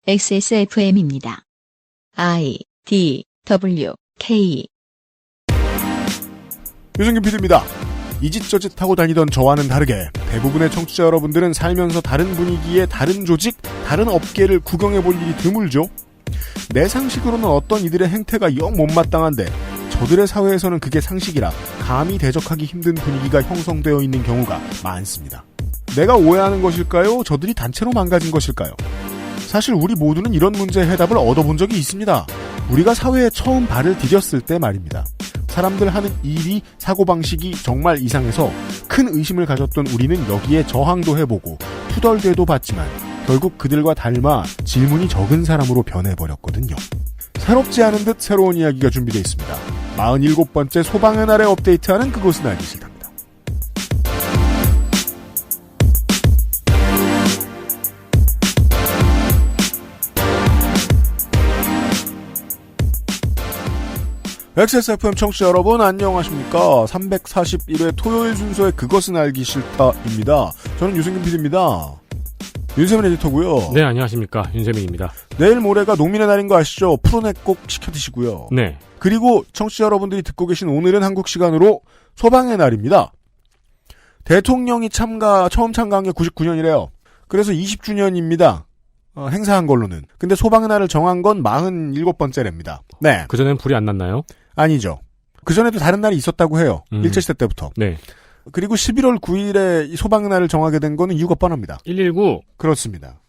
XSFM입니다. I, D, W, K. 유승균 PD입니다. 이짓저짓 하고 다니던 저와는 다르게 대부분의 청취자 여러분들은 살면서 다른 분위기의 다른 조직, 다른 업계를 구경해볼 일이 드물죠. 내 상식으로는 어떤 이들의 행태가 영 못마땅한데 저들의 사회에서는 그게 상식이라 감히 대적하기 힘든 분위기가 형성되어 있는 경우가 많습니다. 내가 오해하는 것일까요? 저들이 단체로 망가진 것일까요? 사실 우리 모두는 이런 문제의 해답을 얻어본 적이 있습니다. 우리가 사회에 처음 발을 디뎠을 때 말입니다. 사람들 하는 일이 사고방식이 정말 이상해서 큰 의심을 가졌던 우리는 여기에 저항도 해보고 투덜대도 봤지만 결국 그들과 닮아 질문이 적은 사람으로 변해버렸거든요. 새롭지 않은 듯 새로운 이야기가 준비되어 있습니다. 47번째 소방의 날에 업데이트하는 그것은 알기 싫답니다. XSFM 청취자 여러분 안녕하십니까. 341회 토요일 순서의 그것은 알기 싫다입니다. 저는 유승균 PD입니다. 윤세민 에디터고요. 네, 안녕하십니까. 윤세민입니다. 내일 모레가 농민의 날인 거 아시죠? 푸른액 꼭 시켜 드시고요. 네. 그리고 청취자 여러분들이 듣고 계신 오늘은 한국 시간으로 소방의 날입니다. 대통령이 처음 참가한 게 99년이래요. 그래서 20주년입니다. 행사한 걸로는. 근데 소방의 날을 정한 건 47번째랍니다. 네. 그전엔 불이 안 났나요? 아니죠. 그전에도 다른 날이 있었다고 해요. 일제시대 때부터. 네. 그리고 11월 9일에 소방의 날을 정하게 된 거는 이유가 뻔합니다. 119. 그렇습니다.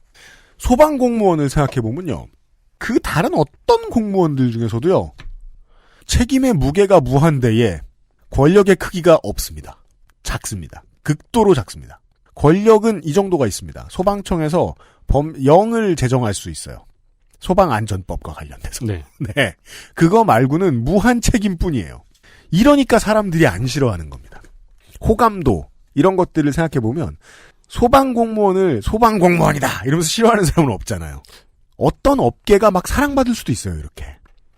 소방공무원을 생각해보면요. 그 다른 어떤 공무원들 중에서도요. 책임의 무게가 무한대에 권력의 크기가 없습니다. 작습니다. 극도로 작습니다. 권력은 이 정도가 있습니다. 소방청에서 영을 제정할 수 있어요. 소방안전법과 관련돼서. 네. 네. 그거 말고는 무한 책임뿐이에요. 이러니까 사람들이 안 싫어하는 겁니다. 호감도 이런 것들을 생각해보면 소방공무원을 소방공무원이다 이러면서 싫어하는 사람은 없잖아요. 어떤 업계가 막 사랑받을 수도 있어요. 이렇게.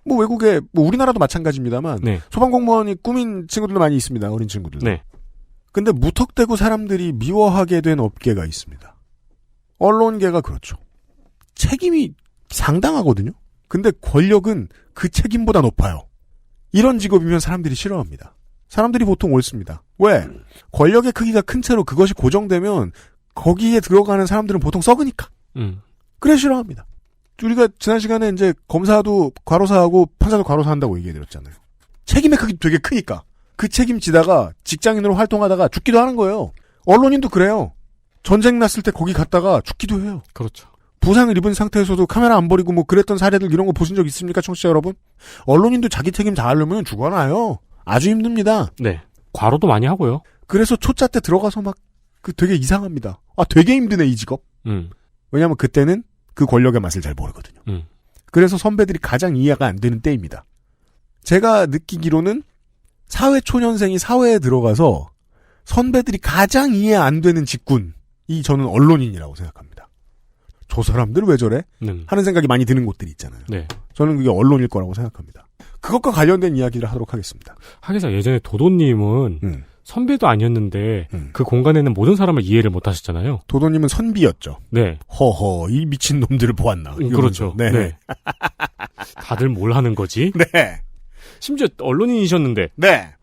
뭐 외국에 우리나라도 마찬가지입니다만 네. 소방공무원이 꾸민 친구들도 많이 있습니다. 어린 친구들. 네. 근데 무턱대고 사람들이 미워하게 된 업계가 있습니다. 언론계가 그렇죠. 책임이 상당하거든요. 근데 권력은 그 책임보다 높아요. 이런 직업이면 사람들이 싫어합니다. 사람들이 보통 옳습니다. 왜? 권력의 크기가 큰 채로 그것이 고정되면 거기에 들어가는 사람들은 보통 썩으니까. 그래 싫어합니다. 우리가 지난 시간에 이제 검사도 과로사하고 판사도 과로사한다고 얘기해드렸잖아요. 책임의 크기 되게 크니까. 그 책임지다가 직장인으로 활동하다가 죽기도 하는 거예요. 언론인도 그래요. 전쟁 났을 때 거기 갔다가 죽기도 해요. 그렇죠. 부상을 입은 상태에서도 카메라 안 버리고 뭐 그랬던 사례들 이런 거 보신 적 있습니까, 청취자 여러분? 언론인도 자기 책임 다하려면 죽어나요. 아주 힘듭니다. 네. 과로도 많이 하고요. 그래서 초짜 때 들어가서 막 되게 이상합니다. 아, 되게 힘드네 이 직업. 왜냐하면 그때는 그 권력의 맛을 잘 모르거든요. 그래서 선배들이 가장 이해가 안 되는 때입니다. 제가 느끼기로는 사회초년생이 사회에 들어가서 선배들이 가장 이해 안 되는 직군이 저는 언론인이라고 생각합니다. 저 사람들 왜 저래? 하는 생각이 많이 드는 곳들이 있잖아요. 네. 저는 그게 언론일 거라고 생각합니다. 그것과 관련된 이야기를 하도록 하겠습니다. 하기사 예전에 도도님은 선배도 아니었는데 그 공간에는 모든 사람을 이해를 못 하셨잖아요. 도도님은 선비였죠. 네. 허허 이 미친 놈들을 보았나. 그렇죠. 네. 네. 다들 뭘 하는 거지? 네. 심지어 언론인이셨는데. 네.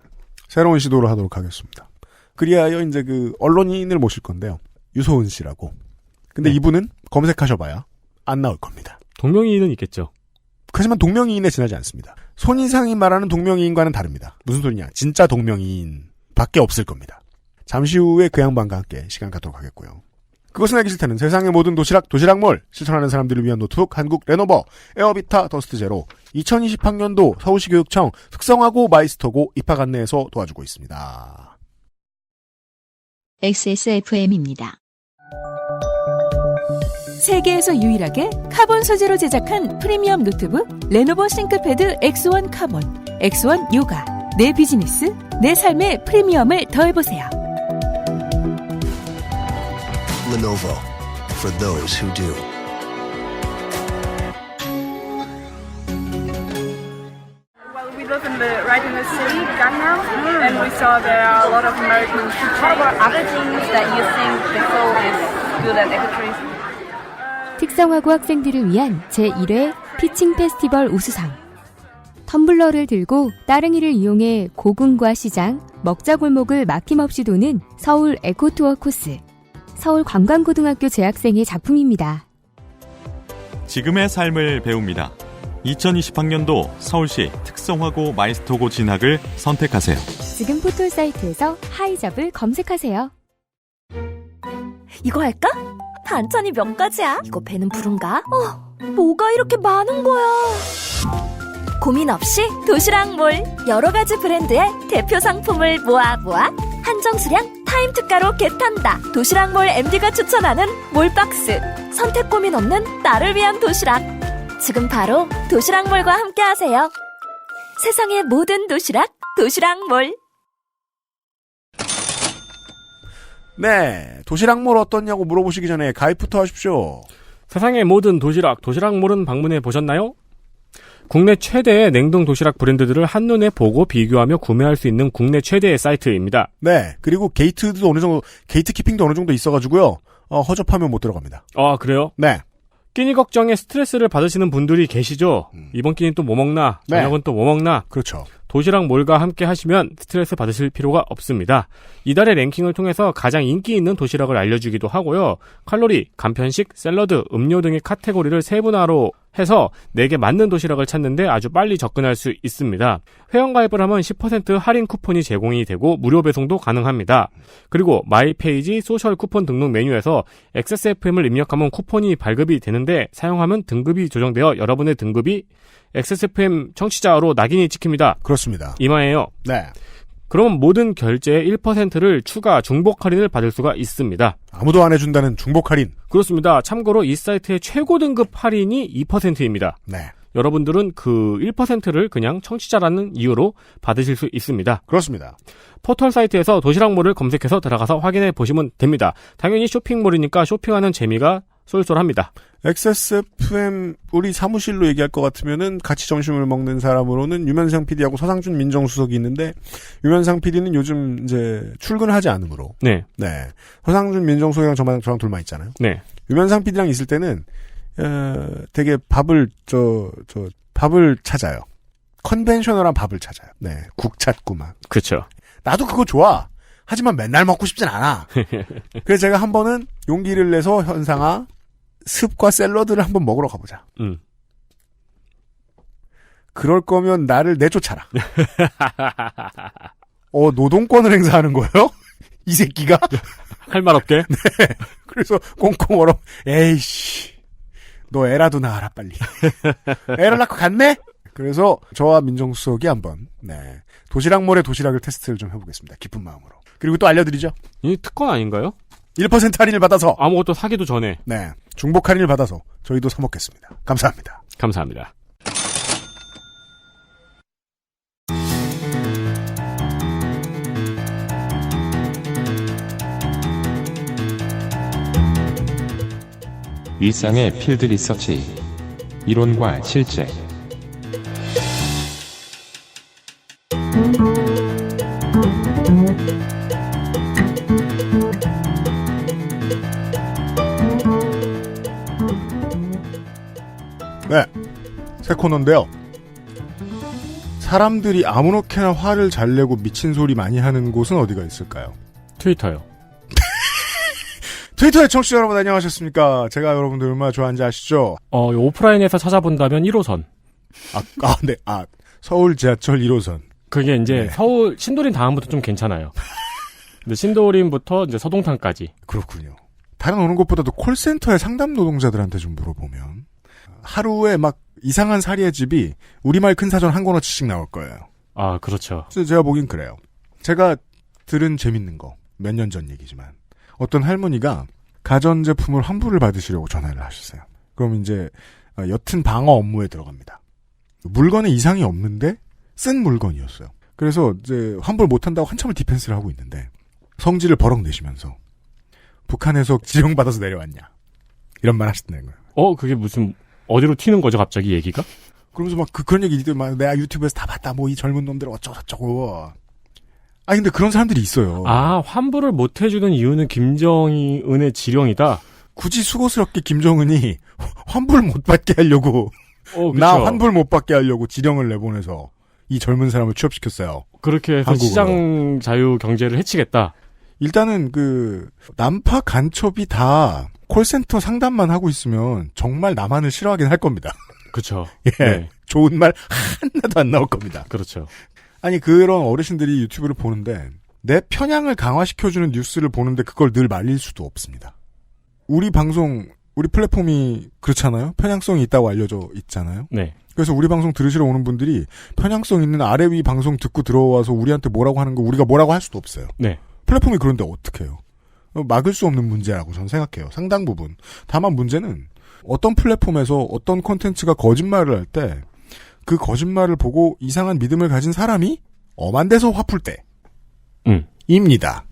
새로운 시도를 하도록 하겠습니다. 그리하여 이제 그 언론인을 모실 건데요. 유소은 씨라고. 근데 네. 이분은 검색하셔봐야 안 나올 겁니다. 동명이인은 있겠죠. 하지만 동명이인에 지나지 않습니다. 손이상이 말하는 동명이인과는 다릅니다. 무슨 소리냐. 진짜 동명이인 밖에 없을 겁니다. 잠시 후에 그 양반과 함께 시간 갖도록 하겠고요. 그것은 알기 싫다는 세상의 모든 도시락몰 실천하는 사람들을 위한 노트북 한국 레노버 에어비타 더스트 제로 2020학년도 서울시 교육청 특성화고 마이스터고 입학 안내에서 도와주고 있습니다. XSFM입니다. 세계에서 유일하게 카본 소재로 제작한 프리미엄 노트북 레노버 싱크패드 X1 카본, X1 요가. 내 비즈니스, 내 삶의 프리미엄을 더해보세요. Lenovo for those who do. Well, we live right in the city, Gangnam, and we saw there are a lot of American food chains. What about other things that you think the Seoul is good at eco-tourism? 특성화고 학생들을 위한 제1회 피칭 페스티벌 우수상. 텀블러를 들고 따릉이를 이용해 고궁과 시장, 먹자골목을 막힘없이 도는 서울 에코투어 코스. 서울관광고등학교 재학생의 작품입니다. 지금의 삶을 배웁니다. 2020학년도 서울시 특성화고 마이스터고 진학을 선택하세요. 지금 포털 사이트에서 하이잡을 검색하세요. 이거 할까? 반찬이 몇 가지야? 이거 배는 부른가? 뭐가 이렇게 많은 거야? 고민 없이 도시락몰. 여러 가지 브랜드의 대표 상품을 모아 한정 수량 타임 특가로 겟한다. 도시락몰 MD가 추천하는 몰박스. 선택 고민 없는 나를 위한 도시락. 지금 바로 도시락몰과 함께하세요. 세상의 모든 도시락, 도시락몰. 네, 도시락몰 어떻냐고 물어보시기 전에 가입부터 하십시오. 세상의 모든 도시락몰은 방문해 보셨나요? 국내 최대의 냉동 도시락 브랜드들을 한눈에 보고 비교하며 구매할 수 있는 국내 최대의 사이트입니다. 네, 그리고 게이트도 어느 정도, 게이트키핑도 어느 정도 있어가지고요. 허접하면 못 들어갑니다. 아, 그래요? 네. 끼니 걱정에 스트레스를 받으시는 분들이 계시죠? 이번 끼니 또 뭐 먹나? 저녁은 또 뭐 먹나? 그렇죠. 도시락몰과 함께 하시면 스트레스 받으실 필요가 없습니다. 이달의 랭킹을 통해서 가장 인기 있는 도시락을 알려주기도 하고요. 칼로리, 간편식, 샐러드, 음료 등의 카테고리를 세분화로 해서 내게 맞는 도시락을 찾는데 아주 빨리 접근할 수 있습니다. 회원가입을 하면 10% 할인 쿠폰이 제공이 되고 무료 배송도 가능합니다. 그리고 마이페이지 소셜 쿠폰 등록 메뉴에서 XSFM을 입력하면 쿠폰이 발급이 되는데 사용하면 등급이 조정되어 여러분의 등급이 XSFM 청취자로 낙인이 찍힙니다. 그렇습니다. 이마예요. 네. 그럼 모든 결제의 1%를 추가 중복 할인을 받을 수가 있습니다. 아무도 안 해준다는 중복 할인. 그렇습니다. 참고로 이 사이트의 최고 등급 할인이 2%입니다. 네. 여러분들은 그 1%를 그냥 청취자라는 이유로 받으실 수 있습니다. 그렇습니다. 포털 사이트에서 도시락몰을 검색해서 들어가서 확인해 보시면 됩니다. 당연히 쇼핑몰이니까 쇼핑하는 재미가 쏠쏠합니다. XSFM 우리 사무실로 얘기할 것 같으면은 같이 점심을 먹는 사람으로는 유면상 PD하고 서상준 민정수석이 있는데 유면상 PD는 요즘 이제 출근을 하지 않으므로 네. 네. 서상준 민정수석이랑 저랑 둘만 있잖아요. 네. 유면상 PD랑 있을 때는 되게 밥을 밥을 찾아요. 컨벤셔널한 밥을 찾아요. 네. 국 찾고 막. 그렇죠. 나도 그거 좋아. 하지만 맨날 먹고 싶진 않아. 그래서 제가 한 번은 용기를 내서 현상아 습과 샐러드를 한번 먹으러 가보자. 그럴 거면 나를 내쫓아라. 노동권을 행사하는 거예요? 이 새끼가? 할 말 없게? 네. 그래서 꽁꽁 얼어. 에이씨. 너 애라도 낳아라 빨리. 애를 낳고 갔네? 그래서 저와 민정수석이 한번 도시락몰의 도시락을 테스트를 좀 해보겠습니다. 기쁜 마음으로. 그리고 또 알려드리죠. 이 특권 아닌가요? 1% 할인을 받아서 아무것도 사기도 전에 네 중복 할인을 받아서 저희도 사 먹겠습니다. 감사합니다. 감사합니다. 일상의 필드 리서치 이론과 실제 네, 새 코너인데요. 사람들이 아무렇게나 화를 잘 내고 미친 소리 많이 하는 곳은 어디가 있을까요? 트위터요. 트위터의 청취자 여러분 안녕하셨습니까? 제가 여러분들 얼마나 좋아하는지 아시죠? 오프라인에서 찾아본다면 1호선. 네. 서울 지하철 1호선. 그게 이제 서울 신도림 다음부터 좀 괜찮아요. 근데 신도림부터 이제 서동탄까지. 그렇군요. 다른 어느 곳보다도 콜센터의 상담 노동자들한테 좀 물어보면 하루에 막 이상한 사리의 집이 우리말 큰 사전 한 권어치씩 나올 거예요. 아, 그렇죠. 그래서 제가 보긴 그래요. 제가 들은 재밌는 거, 몇 년 전 얘기지만 어떤 할머니가 가전제품을 환불을 받으시려고 전화를 하셨어요. 그럼 이제 옅은 방어 업무에 들어갑니다. 물건에 이상이 없는데 쓴 물건이었어요. 그래서 이제 환불 못한다고 한참을 디펜스를 하고 있는데 성질을 버럭 내시면서 북한에서 지령받아서 내려왔냐 이런 말 하셨다는 거예요. 그게 무슨 어디로 튀는 거죠 갑자기 얘기가? 그러면서 막 그런 얘기들 막 내가 유튜브에서 다 봤다 뭐 이 젊은 놈들 어쩌고저쩌고. 근데 그런 사람들이 있어요. 환불을 못 해주는 이유는 김정은의 지령이다. 굳이 수고스럽게 김정은이 환불 못 받게 하려고 그쵸. 나 환불 못 받게 하려고 지령을 내보내서 이 젊은 사람을 취업시켰어요. 그렇게 해서 한국으로. 시장 자유 경제를 해치겠다. 일단은 난파 간첩이 다 콜센터 상담만 하고 있으면 정말 남한을 싫어하긴 할 겁니다. 그렇죠. 예, 네. 좋은 말 하나도 안 나올 겁니다. 그렇죠. 아니 그런 어르신들이 유튜브를 보는데 내 편향을 강화시켜주는 뉴스를 보는데 그걸 늘 말릴 수도 없습니다. 우리 방송, 우리 플랫폼이 그렇잖아요. 편향성이 있다고 알려져 있잖아요. 네. 그래서 우리 방송 들으시러 오는 분들이 편향성 있는 아래 위 방송 듣고 들어와서 우리한테 뭐라고 하는 거 우리가 뭐라고 할 수도 없어요. 네. 플랫폼이 그런데 어떻게 해요? 막을 수 없는 문제라고 저는 생각해요. 상당 부분. 다만 문제는 어떤 플랫폼에서 어떤 콘텐츠가 거짓말을 할 때 그 거짓말을 보고 이상한 믿음을 가진 사람이 엄한 데서 화풀 때입니다.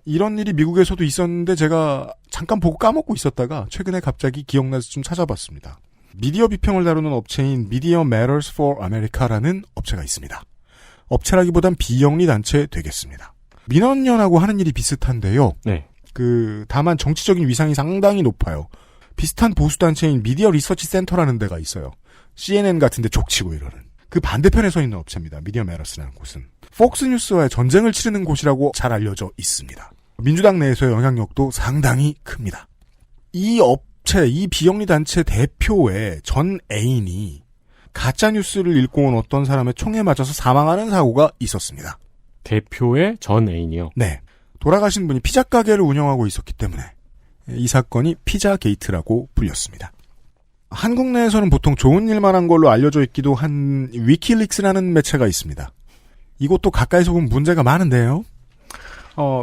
이런 일이 미국에서도 있었는데 제가 잠깐 보고 까먹고 있었다가 최근에 갑자기 기억나서 좀 찾아봤습니다. 미디어 비평을 다루는 업체인 Media Matters for America라는 업체가 있습니다. 업체라기보단 비영리 단체 되겠습니다. 민원연하고 하는 일이 비슷한데요. 네. 다만 정치적인 위상이 상당히 높아요. 비슷한 보수단체인 미디어 리서치 센터라는 데가 있어요. CNN 같은 데 족치고 이러는. 그 반대편에 서 있는 업체입니다. 미디어 메러스라는 곳은. 폭스뉴스와의 전쟁을 치르는 곳이라고 잘 알려져 있습니다. 민주당 내에서의 영향력도 상당히 큽니다. 이 업체, 이 비영리 단체 대표의 전 애인이 가짜뉴스를 읽고 온 어떤 사람의 총에 맞아서 사망하는 사고가 있었습니다. 대표의 전 애인이요? 네. 돌아가신 분이 피자 가게를 운영하고 있었기 때문에 이 사건이 피자 게이트라고 불렸습니다. 한국 내에서는 보통 좋은 일만 한 걸로 알려져 있기도 한 위키릭스라는 매체가 있습니다. 이것도 가까이서 보면 문제가 많은데요.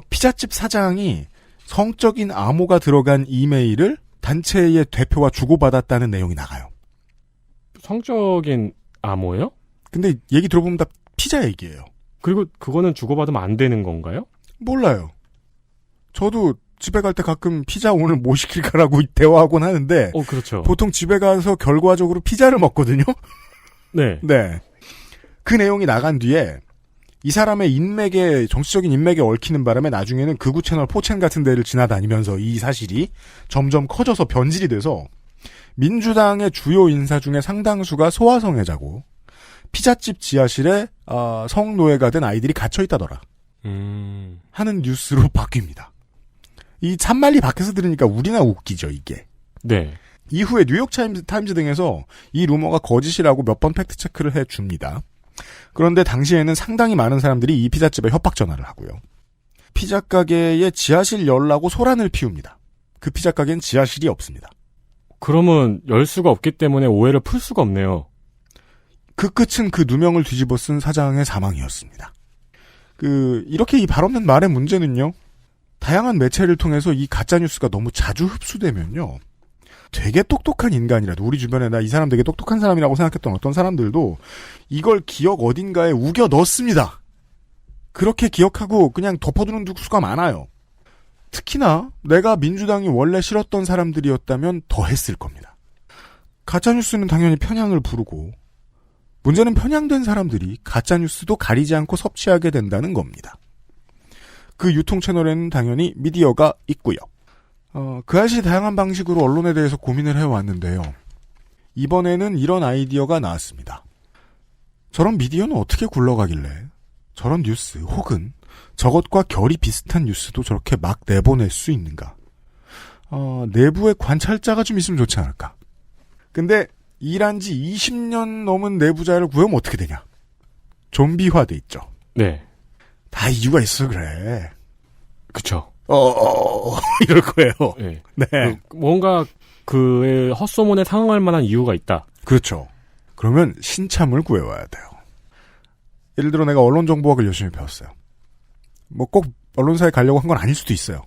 피자집 사장이 성적인 암호가 들어간 이메일을 단체의 대표와 주고받았다는 내용이 나가요. 성적인 암호요? 근데 얘기 들어보면 다 피자 얘기예요. 그리고 그거는 주고받으면 안 되는 건가요? 몰라요. 저도 집에 갈 때 가끔 피자 오늘 뭐 시킬까라고 대화하곤 하는데 그렇죠. 보통 집에 가서 결과적으로 피자를 먹거든요. 네. 네. 그 내용이 나간 뒤에 이 사람의 정치적인 인맥에 얽히는 바람에 나중에는 극우 채널 포첸 같은 데를 지나다니면서 이 사실이 점점 커져서 변질이 돼서 민주당의 주요 인사 중에 상당수가 소아성애자고 피자집 지하실에 성노예가 된 아이들이 갇혀있다더라. 하는 뉴스로 바뀝니다. 이 참말리 밖에서 들으니까 우리나 웃기죠, 이게. 네. 이후에 뉴욕 타임즈 등에서 이 루머가 거짓이라고 몇 번 팩트체크를 해줍니다. 그런데 당시에는 상당히 많은 사람들이 이 피자집에 협박 전화를 하고요. 피자 가게에 지하실 열라고 소란을 피웁니다. 그 피자 가게는 지하실이 없습니다. 그러면 열 수가 없기 때문에 오해를 풀 수가 없네요. 그 끝은 그 누명을 뒤집어 쓴 사장의 사망이었습니다. 이렇게 이 발 없는 말의 문제는요. 다양한 매체를 통해서 이 가짜뉴스가 너무 자주 흡수되면요. 되게 똑똑한 인간이라도 우리 주변에 나 이 사람 되게 똑똑한 사람이라고 생각했던 어떤 사람들도 이걸 기억 어딘가에 우겨 넣습니다. 그렇게 기억하고 그냥 덮어두는 수가 많아요. 특히나 내가 민주당이 원래 싫었던 사람들이었다면 더 했을 겁니다. 가짜뉴스는 당연히 편향을 부르고 문제는 편향된 사람들이 가짜뉴스도 가리지 않고 섭취하게 된다는 겁니다. 그 유통 채널에는 당연히 미디어가 있고요. 그 아시 다양한 방식으로 언론에 대해서 고민을 해왔는데요. 이번에는 이런 아이디어가 나왔습니다. 저런 미디어는 어떻게 굴러가길래 저런 뉴스 혹은 저것과 결이 비슷한 뉴스도 저렇게 막 내보낼 수 있는가? 내부에 관찰자가 좀 있으면 좋지 않을까? 근데 일한 지 20년 넘은 내부자를 구하면 어떻게 되냐? 좀비화돼 있죠. 네. 다 이유가 있어 그래. 그쵸. 이럴 거예요. 네. 네. 뭔가 그의 헛소문에 상응할 만한 이유가 있다. 그렇죠. 그러면 신참을 구해와야 돼요. 예를 들어 내가 언론정보학을 열심히 배웠어요. 뭐 꼭 언론사에 가려고 한 건 아닐 수도 있어요.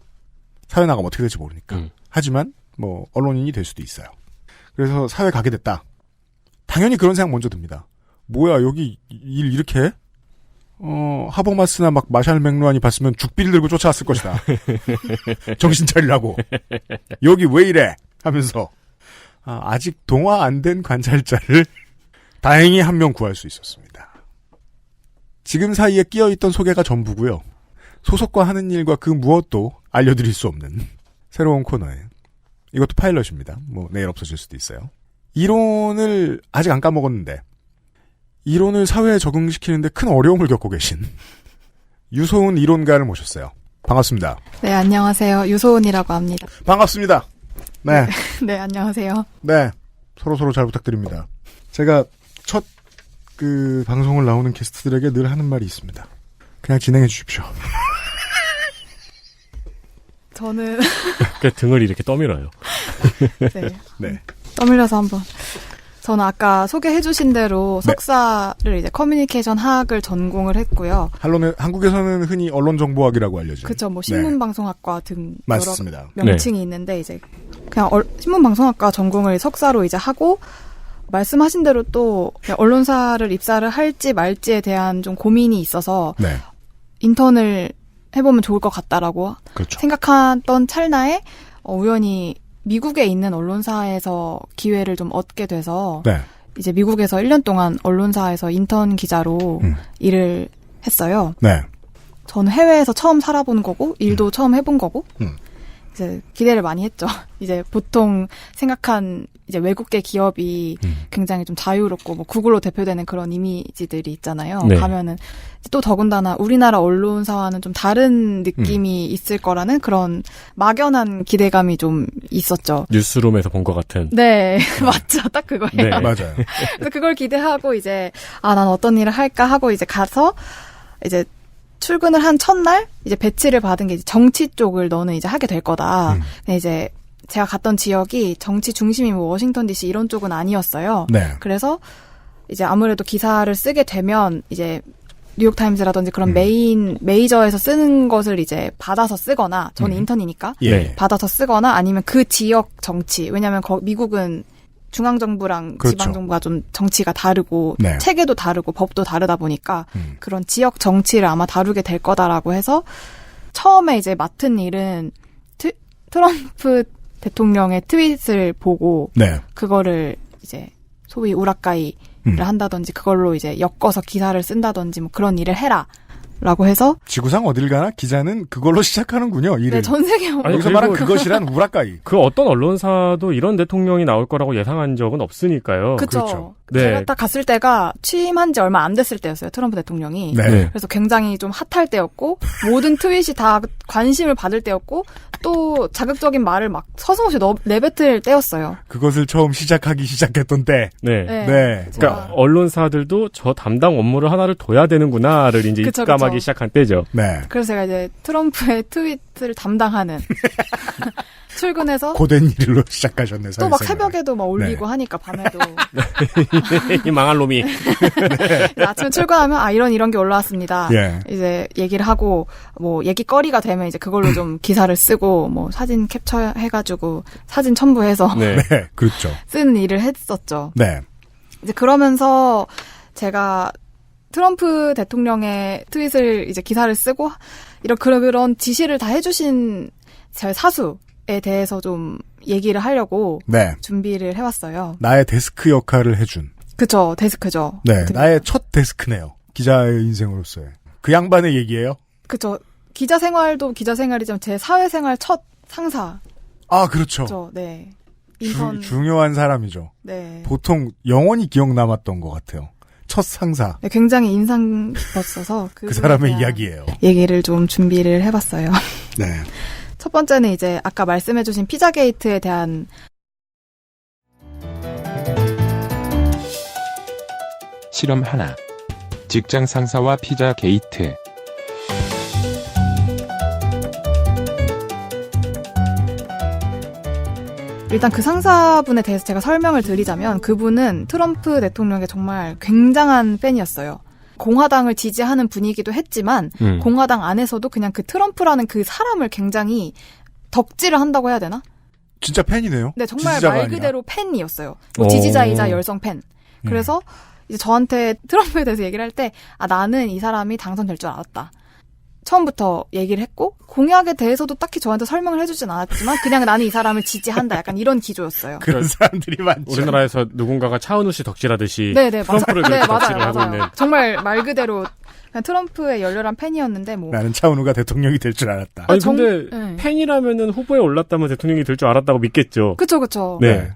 사회 나가면 어떻게 될지 모르니까. 하지만 뭐 언론인이 될 수도 있어요. 그래서 사회 가게 됐다. 당연히 그런 생각 먼저 듭니다. 뭐야 여기 일 이렇게 해? 하버마스나 막 마샬 맥루안이 봤으면 죽비를 들고 쫓아왔을 것이다. 정신 차리라고. 여기 왜 이래? 하면서 아직 동화 안 된 관찰자를 다행히 한 명 구할 수 있었습니다. 지금 사이에 끼어있던 소개가 전부고요. 소속과 하는 일과 그 무엇도 알려드릴 수 없는 새로운 코너에 이것도 파일럿입니다. 뭐 내일 없어질 수도 있어요. 이론을 아직 안 까먹었는데 이론을 사회에 적응시키는데 큰 어려움을 겪고 계신 유소은 이론가를 모셨어요. 반갑습니다. 네, 안녕하세요. 유소은이라고 합니다. 반갑습니다. 네. 네, 안녕하세요. 네. 서로 잘 부탁드립니다. 제가 첫 방송을 나오는 게스트들에게 늘 하는 말이 있습니다. 그냥 진행해 주십시오. 저는 등을 이렇게 떠밀어요. 네. 네. 떠밀려서 한번. 저는 아까 소개해주신 대로 석사를 이제 커뮤니케이션 학을 전공을 했고요. 한국에서는 흔히 언론정보학이라고 알려져요. 그렇죠. 뭐 신문방송학과 등 맞습니다. 여러 명칭이 있는데 이제 그냥 신문방송학과 전공을 석사로 이제 하고 말씀하신 대로 또 언론사를 입사를 할지 말지에 대한 좀 고민이 있어서 인턴을 해보면 좋을 것 같다라고 그렇죠. 생각했던 찰나에 우연히 미국에 있는 언론사에서 기회를 좀 얻게 돼서 이제 미국에서 1년 동안 언론사에서 인턴 기자로 일을 했어요. 네. 저는 해외에서 처음 살아본 거고 일도 처음 해본 거고 이제 기대를 많이 했죠. 이제 보통 생각한 이제 외국계 기업이 굉장히 좀 자유롭고 뭐 구글로 대표되는 그런 이미지들이 있잖아요. 네. 가면은 또 더군다나 우리나라 언론사와는 좀 다른 느낌이 있을 거라는 그런 막연한 기대감이 좀 있었죠. 뉴스룸에서 본 것 같은. 네, 맞죠. 딱 그거예요. 네. 맞아요. 그래서 그걸 기대하고 이제 난 어떤 일을 할까 하고 이제 가서 이제 출근을 한 첫날 이제 배치를 받은 게 이제 정치 쪽을 너는 이제 하게 될 거다. 근데 이제 제가 갔던 지역이 정치 중심이 뭐 워싱턴 DC 이런 쪽은 아니었어요. 네. 그래서 이제 아무래도 기사를 쓰게 되면 이제 뉴욕타임즈라든지 그런 메이저에서 쓰는 것을 이제 받아서 쓰거나 저는 인턴이니까 받아서 쓰거나 아니면 그 지역 정치 왜냐하면 미국은 중앙정부랑 그렇죠. 지방정부가 좀 정치가 다르고 체계도 다르고 법도 다르다 보니까 그런 지역 정치를 아마 다루게 될 거다라고 해서 처음에 이제 맡은 일은 트럼프 대통령의 트윗을 보고 그거를 이제 소위 우라카이를 한다든지 그걸로 이제 엮어서 기사를 쓴다든지 뭐 그런 일을 해라. 라고 해서 지구상 어딜 가나 기자는 그걸로 시작하는군요. 일을. 네, 전 세계 여기서 말한 그것이란 우라카이. 그 어떤 언론사도 이런 대통령이 나올 거라고 예상한 적은 없으니까요. 그렇죠. 제가 딱 갔을 때가 취임한 지 얼마 안 됐을 때였어요. 트럼프 대통령이. 그래서 굉장히 좀 핫할 때였고 모든 트윗이 다 관심을 받을 때였고 또 자극적인 말을 막 서슴없이 내뱉을 때였어요. 그것을 처음 시작했던 때. 그러니까 언론사들도 저 담당 업무를 하나를 둬야 되는구나를 이제 입감하기 시작한 때죠. 그래서 제가 이제 트럼프의 트윗을 담당하는 출근해서 고된 일로 시작하셨네. 또 막 새벽에도 막 올리고 하니까 밤에도 이 망할 놈이 아침에 출근하면 이런 게 올라왔습니다. 이제 얘기를 하고 뭐 얘기거리가 되면 이제 그걸로 좀 기사를 쓰고 뭐 사진 캡처해가지고 사진 첨부해서 그렇죠. 쓰는 일을 했었죠. 이제 그러면서 제가 트럼프 대통령의 트윗을 이제 기사를 쓰고 그런 지시를 다 해주신 제 사수에 대해서 좀 얘기를 하려고 준비를 해왔어요. 나의 데스크 역할을 해준. 그쵸, 데스크죠. 나의 첫 데스크네요. 기자의 인생으로서의. 그 양반의 얘기예요? 그쵸. 기자 생활도 기자 생활이지만 제 사회생활 첫 상사. 그렇죠. 그쵸, 네. 인턴. 중요한 사람이죠. 보통 영원히 기억 남았던 것 같아요. 첫 상사. 굉장히 인상 깊었어서 그 사람의 이야기예요. 얘기를 좀 준비를 해봤어요. 첫 번째는 이제 아까 말씀해주신 피자게이트에 대한 실험 하나. 직장 상사와 피자 게이트. 일단 그 상사분에 대해서 제가 설명을 드리자면 그분은 트럼프 대통령의 정말 굉장한 팬이었어요. 공화당을 지지하는 분이기도 했지만 공화당 안에서도 그냥 그 트럼프라는 그 사람을 굉장히 덕질을 한다고 해야 되나? 진짜 팬이네요. 네, 정말 말 그대로 팬이었어요. 뭐 지지자이자 열성 팬. 그래서 이제 저한테 트럼프에 대해서 얘기를 할 때 나는 이 사람이 당선될 줄 알았다. 처음부터 얘기를 했고 공약에 대해서도 딱히 저한테 설명을 해주진 않았지만 그냥 나는 이 사람을 지지한다. 약간 이런 기조였어요. 그런 사람들이 많죠. 우리나라에서 누군가가 차은우 씨 덕질하듯이 네네, 트럼프를 네, 덕질을 하고 맞아요. 있는. 정말 말 그대로 그냥 트럼프의 열렬한 팬이었는데 뭐 나는 차은우가 대통령이 될 줄 알았다. 아니 근데 팬이라면은 후보에 올랐다면 대통령이 될 줄 알았다고 믿겠죠. 그쵸. 네.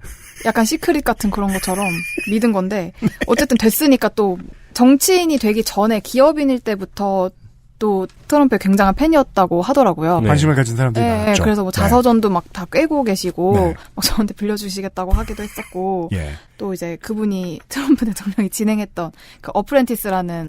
약간 시크릿 같은 그런 것처럼 믿은 건데 어쨌든 됐으니까 또 정치인이 되기 전에 기업인일 때부터 또 트럼프의 굉장한 팬이었다고 하더라고요. 네. 관심을 가진 사람들이 많았죠. 그래서 뭐 자서전도 막 다 꿰고 계시고 막 저한테 빌려주시겠다고 하기도 했었고 또 이제 그분이 트럼프 대통령이 진행했던 그 어프렌티스라는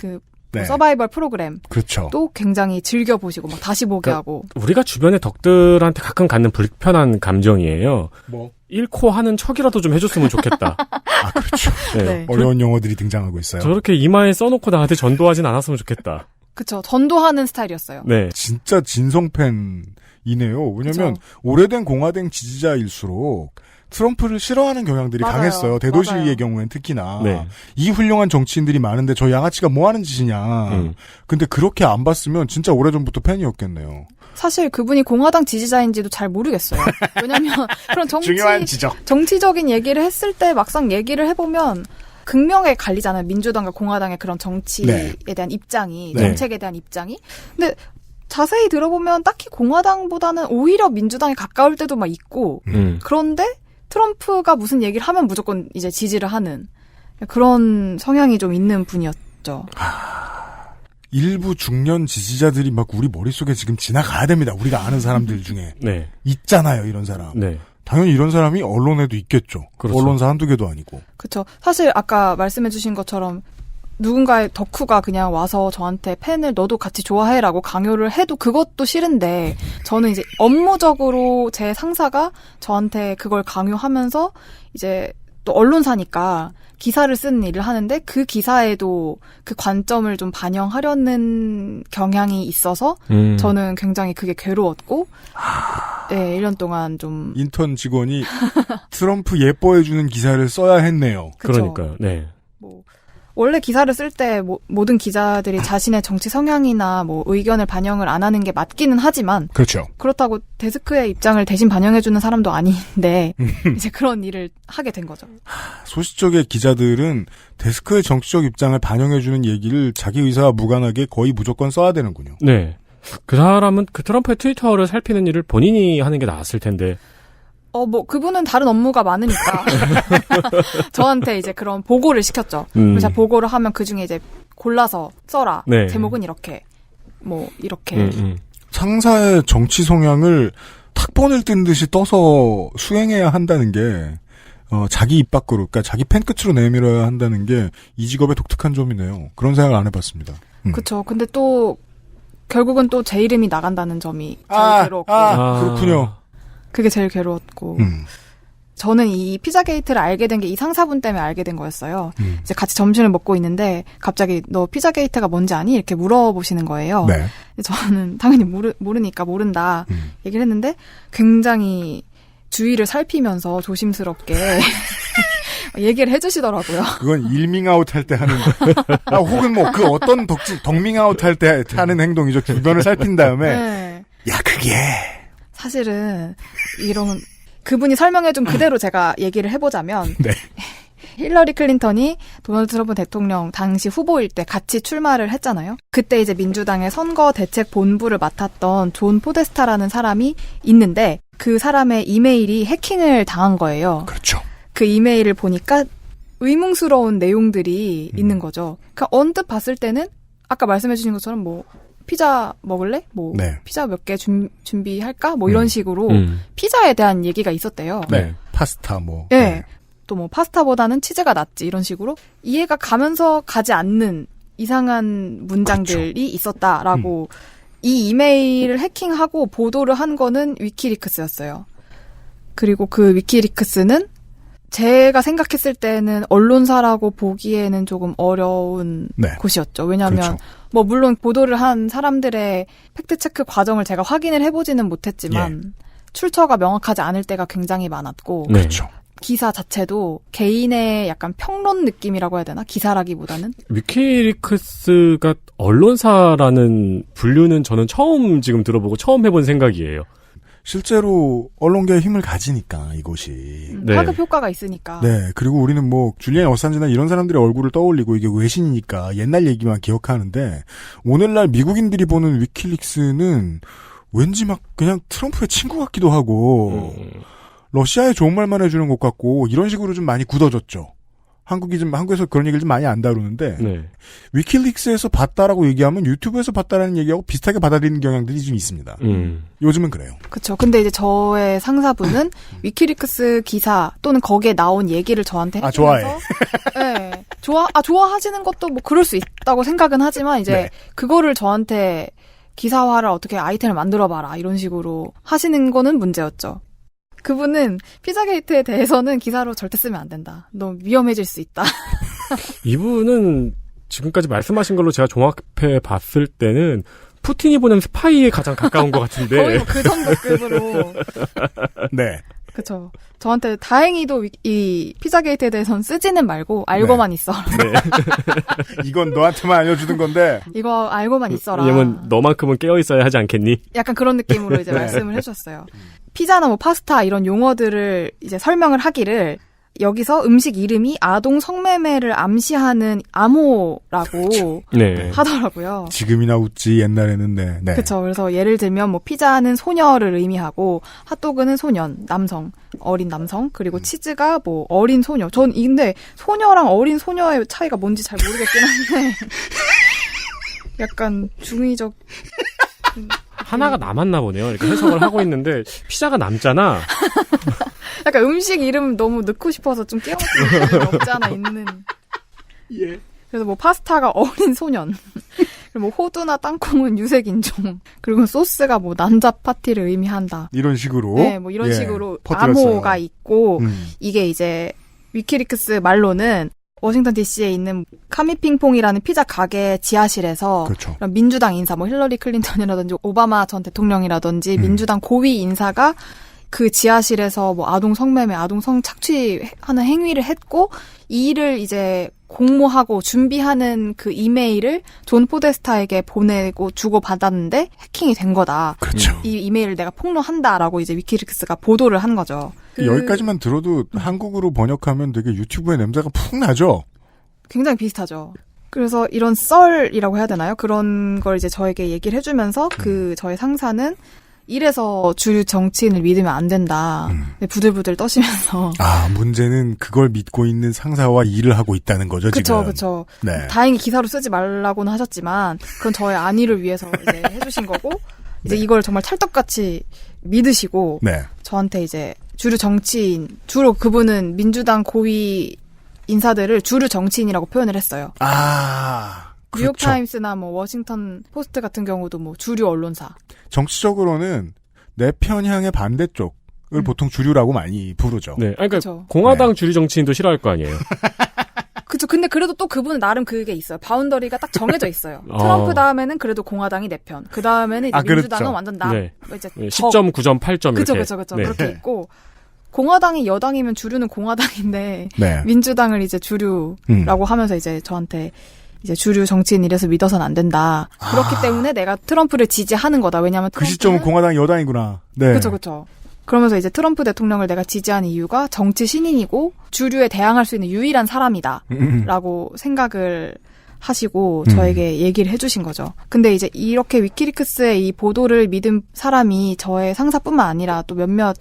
그 서바이벌 프로그램 그렇죠. 또 굉장히 즐겨 보시고 막 다시 보게 하고 우리가 주변의 덕들한테 가끔 갖는 불편한 감정이에요. 뭐 잃고 하는 척이라도 좀 해줬으면 좋겠다. 아 그렇죠. 네. 어려운 용어들이 등장하고 있어요. 저렇게 이마에 써놓고 나한테 전도하진 않았으면 좋겠다. 그쵸. 전도하는 스타일이었어요. 네. 진짜 진성 팬이네요. 왜냐면 오래된 공화당 지지자일수록 트럼프를 싫어하는 경향들이 강했어요. 대도시의 경우엔 특히나. 네. 이 훌륭한 정치인들이 많은데 저 양아치가 뭐 하는 짓이냐. 근데 그렇게 안 봤으면 진짜 오래전부터 팬이었겠네요. 사실 그분이 공화당 지지자인지도 잘 모르겠어요. 왜냐면 그런 중요한 지적. 정치적인 얘기를 했을 때 막상 얘기를 해보면 극명하게 갈리잖아요. 민주당과 공화당의 그런 정치에 대한 입장이, 정책에 대한 입장이. 근데 자세히 들어보면 딱히 공화당보다는 오히려 민주당에 가까울 때도 막 있고 그런데 트럼프가 무슨 얘기를 하면 무조건 이제 지지를 하는 그런 성향이 좀 있는 분이었죠. 일부 중년 지지자들이 막 우리 머릿속에 지금 지나가야 됩니다. 우리가 아는 사람들 중에. 있잖아요, 이런 사람. 당연히 이런 사람이 언론에도 있겠죠. 그렇죠. 언론사 한두 개도 아니고. 그렇죠. 사실 아까 말씀해 주신 것처럼 누군가의 덕후가 그냥 와서 저한테 팬을 너도 같이 좋아해라고 강요를 해도 그것도 싫은데 저는 이제 업무적으로 제 상사가 저한테 그걸 강요하면서 이제 또 언론사니까 기사를 쓰는 일을 하는데 그 기사에도 그 관점을 좀 반영하려는 경향이 있어서 저는 굉장히 그게 괴로웠고 1년 동안 좀 인턴 직원이 트럼프 예뻐해주는 기사를 써야 했네요. 그쵸. 그러니까요. 네. 원래 기사를 쓸 때 모든 기자들이 자신의 정치 성향이나 뭐 의견을 반영을 안 하는 게 맞기는 하지만 그렇죠. 그렇다고 데스크의 입장을 대신 반영해주는 사람도 아닌데 이제 그런 일을 하게 된 거죠. 소시적의 기자들은 데스크의 정치적 입장을 반영해주는 얘기를 자기 의사와 무관하게 거의 무조건 써야 되는군요. 네. 그 사람은 그 트럼프의 트위터를 살피는 일을 본인이 하는 게 나았을 텐데. 그분은 다른 업무가 많으니까. 저한테 이제 그런 보고를 시켰죠. 그래서 제가 보고를 하면 그 중에 이제 골라서 써라. 네. 제목은 이렇게. 이렇게. 상사의 정치 성향을 탁본을 뜬 듯이 떠서 수행해야 한다는 게, 자기 입 밖으로, 그러니까 자기 펜 끝으로 내밀어야 한다는 게 이 직업의 독특한 점이네요. 그런 생각을 안 해봤습니다. 그쵸. 근데 또, 결국은 또 제 이름이 나간다는 점이 제일 괴로웠고. 그렇군요. 그게 제일 괴로웠고. 저는 이 피자게이트를 알게 된 게 이 상사분 때문에 알게 된 거였어요. 이제 같이 점심을 먹고 있는데 갑자기 너 피자게이트가 뭔지 아니? 이렇게 물어보시는 거예요. 네. 저는 당연히 모르니까 모른다 얘기를 했는데 굉장히 주위를 살피면서 조심스럽게 얘기를 해주시더라고요. 그건 일밍아웃 할 때 하는 혹은 뭐 그 어떤 덕밍아웃 할 때 하는 행동이죠. 주변을 살핀 다음에 야 그게 사실은 이런 그분이 설명해준 그대로 제가 얘기를 해보자면 힐러리 클린턴이 도널드 트럼프 대통령 당시 후보일 때 같이 출마를 했잖아요. 그때 이제 민주당의 선거 대책 본부를 맡았던 존 포데스타라는 사람이 있는데 그 사람의 이메일이 해킹을 당한 거예요. 그렇죠. 그 이메일을 보니까 의문스러운 내용들이 있는 거죠. 그러니까 언뜻 봤을 때는 아까 말씀해 주신 것처럼 뭐 피자 먹을래? 피자 몇 개 준비할까? 이런 식으로 피자에 대한 얘기가 있었대요. 파스타 또 뭐 파스타보다는 치즈가 낫지 이런 식으로 이해가 가면서 가지 않는 이상한 문장들이 있었다라고 이 이메일을 해킹하고 보도를 한 거는 위키리크스였어요. 그리고 그 위키리크스는 제가 생각했을 때는 언론사라고 보기에는 조금 어려운 곳이었죠. 왜냐하면 물론 보도를 한 사람들의 팩트체크 과정을 제가 확인을 해보지는 못했지만 출처가 명확하지 않을 때가 굉장히 많았고 그렇죠. 기사 자체도 개인의 약간 평론 느낌이라고 해야 되나? 기사라기보다는? 위키리크스가 언론사라는 분류는 저는 처음 지금 들어보고 처음 해본 생각이에요. 실제로 언론계의 힘을 가지니까 이것이 파급 효과가 있으니까. 네. 그리고 우리는 뭐 줄리안 어산지나 이런 사람들의 얼굴을 떠올리고 이게 외신이니까 옛날 얘기만 기억하는데 오늘날 미국인들이 보는 위키릭스는 왠지 막 그냥 트럼프의 친구 같기도 하고 러시아에 좋은 말만 해주는 것 같고 이런 식으로 좀 많이 굳어졌죠. 한국에서 그런 얘기를 좀 많이 안 다루는데 위키릭스에서 봤다라고 얘기하면 유튜브에서 봤다라는 얘기하고 비슷하게 받아들이는 경향들이 좀 있습니다. 요즘은 그래요. 그렇죠. 근데 이제 저의 상사분은 위키릭스 기사 또는 거기에 나온 얘기를 저한테 해주면서 좋아해. 네, 좋아하시는 것도 뭐 그럴 수 있다고 생각은 하지만 이제 그거를 저한테 기사화를 어떻게 아이템을 만들어봐라 이런 식으로 하시는 거는 문제였죠. 그분은 피자게이트에 대해서는 기사로 절대 쓰면 안 된다. 너무 위험해질 수 있다. 이분은 지금까지 말씀하신 걸로 제가 종합해 봤을 때는 푸틴이 보낸 스파이에 가장 가까운 것 같은데. 거의 뭐 그 정도급으로. 네. 그쵸. 저한테 다행히도 이 피자게이트에 대해서는 쓰지는 말고 알고만 있어라. 이건 너한테만 알려주는 건데. 이거 알고만 있어라. 왜냐면 너만큼은 깨어있어야 하지 않겠니? 약간 그런 느낌으로 이제 말씀을 해주셨어요. 피자나 뭐 파스타 이런 용어들을 이제 설명을 하기를 여기서 음식 이름이 아동 성매매를 암시하는 암호라고 하더라고요. 지금이나 웃지 옛날에는 네. 그렇죠. 그래서 예를 들면 뭐 피자는 소녀를 의미하고 핫도그는 소년, 남성, 어린 남성, 그리고 치즈가 뭐 어린 소녀. 전 근데 소녀랑 어린 소녀의 차이가 뭔지 잘 모르겠긴 한데 약간 중의적 하나가 남았나 보네요. 이렇게 해석을 하고 있는데 피자가 남잖아. 약간 음식 이름 너무 넣고 싶어서 좀 끼워맞는 게 없지 않아 있는. 예. 그래서 뭐 파스타가 어린 소년, 그리고 뭐 호두나 땅콩은 유색 인종, 그리고 소스가 뭐 난잡 파티를 의미한다. 이런 식으로. 네, 뭐 이런 식으로 암호가 있고 이게 이제 위키리크스 말로는 워싱턴 DC에 있는 카미핑퐁이라는 피자 가게 지하실에서 그렇죠. 민주당 인사, 뭐 힐러리 클린턴이라든지 오바마 전 대통령이라든지 민주당 고위 인사가 그 지하실에서 뭐 아동 성매매, 아동 성착취하는 행위를 했고 이 일을 이제 공모하고 준비하는 그 이메일을 존 포데스타에게 보내고 주고 받았는데 해킹이 된 거다. 그렇죠. 이 이메일을 내가 폭로한다라고 이제 위키리크스가 보도를 한 거죠. 여기까지만 들어도 한국으로 번역하면 되게 유튜브의 냄새가 푹 나죠? 굉장히 비슷하죠. 그래서 이런 썰이라고 해야 되나요? 그런 걸 이제 저에게 얘기를 해주면서 그 저의 상사는 이래서 주류 정치인을 믿으면 안 된다. 부들부들 떠시면서. 문제는 그걸 믿고 있는 상사와 일을 하고 있다는 거죠, 지금. 그쵸. 네. 다행히 기사로 쓰지 말라고는 하셨지만, 그건 저의 안위를 위해서 이제 해주신 거고, 이제 이걸 정말 찰떡같이 믿으시고, 저한테 이제 주류 정치인, 주로 그분은 민주당 고위 인사들을 주류 정치인이라고 표현을 했어요. 그렇죠. 뉴욕타임스나 뭐 워싱턴 포스트 같은 경우도 뭐 주류 언론사. 정치적으로는 내 편향의 반대쪽을 보통 주류라고 많이 부르죠. 네, 그러니까 공화당 주류 정치인도 싫어할 거 아니에요. 그렇죠. 근데 그래도 또 그분은 나름 그게 있어요. 바운더리가 딱 정해져 있어요. 트럼프 다음에는 그래도 공화당이 내 편. 그 다음에는 이제 민주당은 그렇죠. 완전 나. 이제 10점, 9점, 8점 이렇게. 그렇죠. 그렇게 있고. 공화당이 여당이면 주류는 공화당인데 민주당을 이제 주류라고 하면서 이제 저한테 이제 주류 정치인 이래서 믿어서는 안 된다. 그렇기 때문에 내가 트럼프를 지지하는 거다. 왜냐하면 그 시점은 공화당이 여당이구나. 네. 그렇죠. 그러면서 이제 트럼프 대통령을 내가 지지하는 이유가 정치 신인이고 주류에 대항할 수 있는 유일한 사람이다. 라고 생각을 하시고 저에게 얘기를 해주신 거죠. 근데 이제 이렇게 위키리크스의 이 보도를 믿은 사람이 저의 상사뿐만 아니라 또 몇몇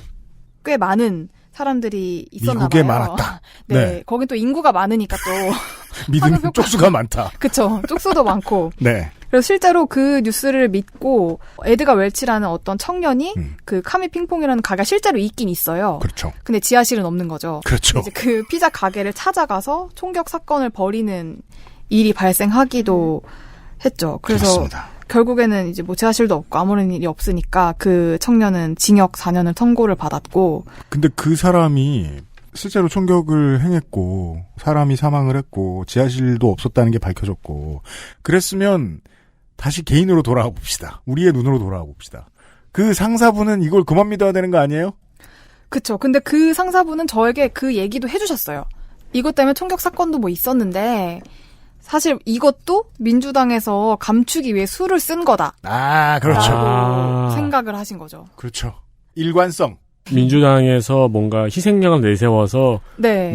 꽤 많은 사람들이 있었나 미국에 봐요. 많았다. 네. 거긴 또 인구가 많으니까 또 믿음 쪽수가 많다. 그쵸. 쪽수도 많고. 네. 그래서 실제로 그 뉴스를 믿고 에드가 웰치라는 어떤 청년이 그 카미 핑퐁이라는 가게가 실제로 있긴 있어요. 그렇죠. 근데 지하실은 없는 거죠. 그렇죠. 이제 그 피자 가게를 찾아가서 총격 사건을 벌이는 일이 발생하기도 했죠. 그래서 그렇습니다. 결국에는 이제 뭐 지하실도 없고 아무런 일이 없으니까 그 청년은 징역 4년을 선고를 받았고. 근데 그 사람이 실제로 총격을 행했고 사람이 사망을 했고 지하실도 없었다는 게 밝혀졌고 그랬으면 다시 개인으로 돌아가 봅시다. 우리의 눈으로 돌아가 봅시다. 그 상사분은 이걸 그만 믿어야 되는 거 아니에요? 그쵸. 근데 그 상사분은 저에게 그 얘기도 해주셨어요. 이것 때문에 총격 사건도 뭐 있었는데 사실 이것도 민주당에서 감추기 위해 수를 쓴 거다. 그렇죠. 생각을 하신 거죠. 그렇죠. 일관성. 민주당에서 뭔가 희생양을 내세워서 네.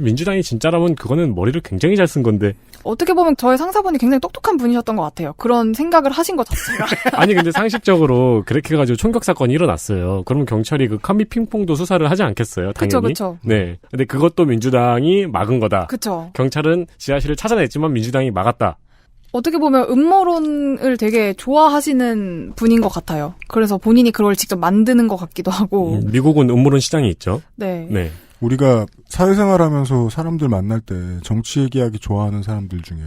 민주당이 진짜라면 그거는 머리를 굉장히 잘 쓴 건데 어떻게 보면 저의 상사분이 굉장히 똑똑한 분이셨던 것 같아요. 그런 생각을 하신 것 자체가. 아니 근데 상식적으로 그렇게 해가지고 총격 사건이 일어났어요. 그러면 경찰이 그 컴비 핑퐁도 수사를 하지 않겠어요? 당연히. 그쵸. 네. 근데 그것도 민주당이 막은 거다. 그쵸. 경찰은 지하실을 찾아냈지만 민주당이 막았다. 어떻게 보면 음모론을 되게 좋아하시는 분인 것 같아요. 그래서 본인이 그걸 직접 만드는 것 같기도 하고. 미국은 음모론 시장이 있죠. 네. 우리가 사회생활하면서 사람들 만날 때 정치 얘기하기 좋아하는 사람들 중에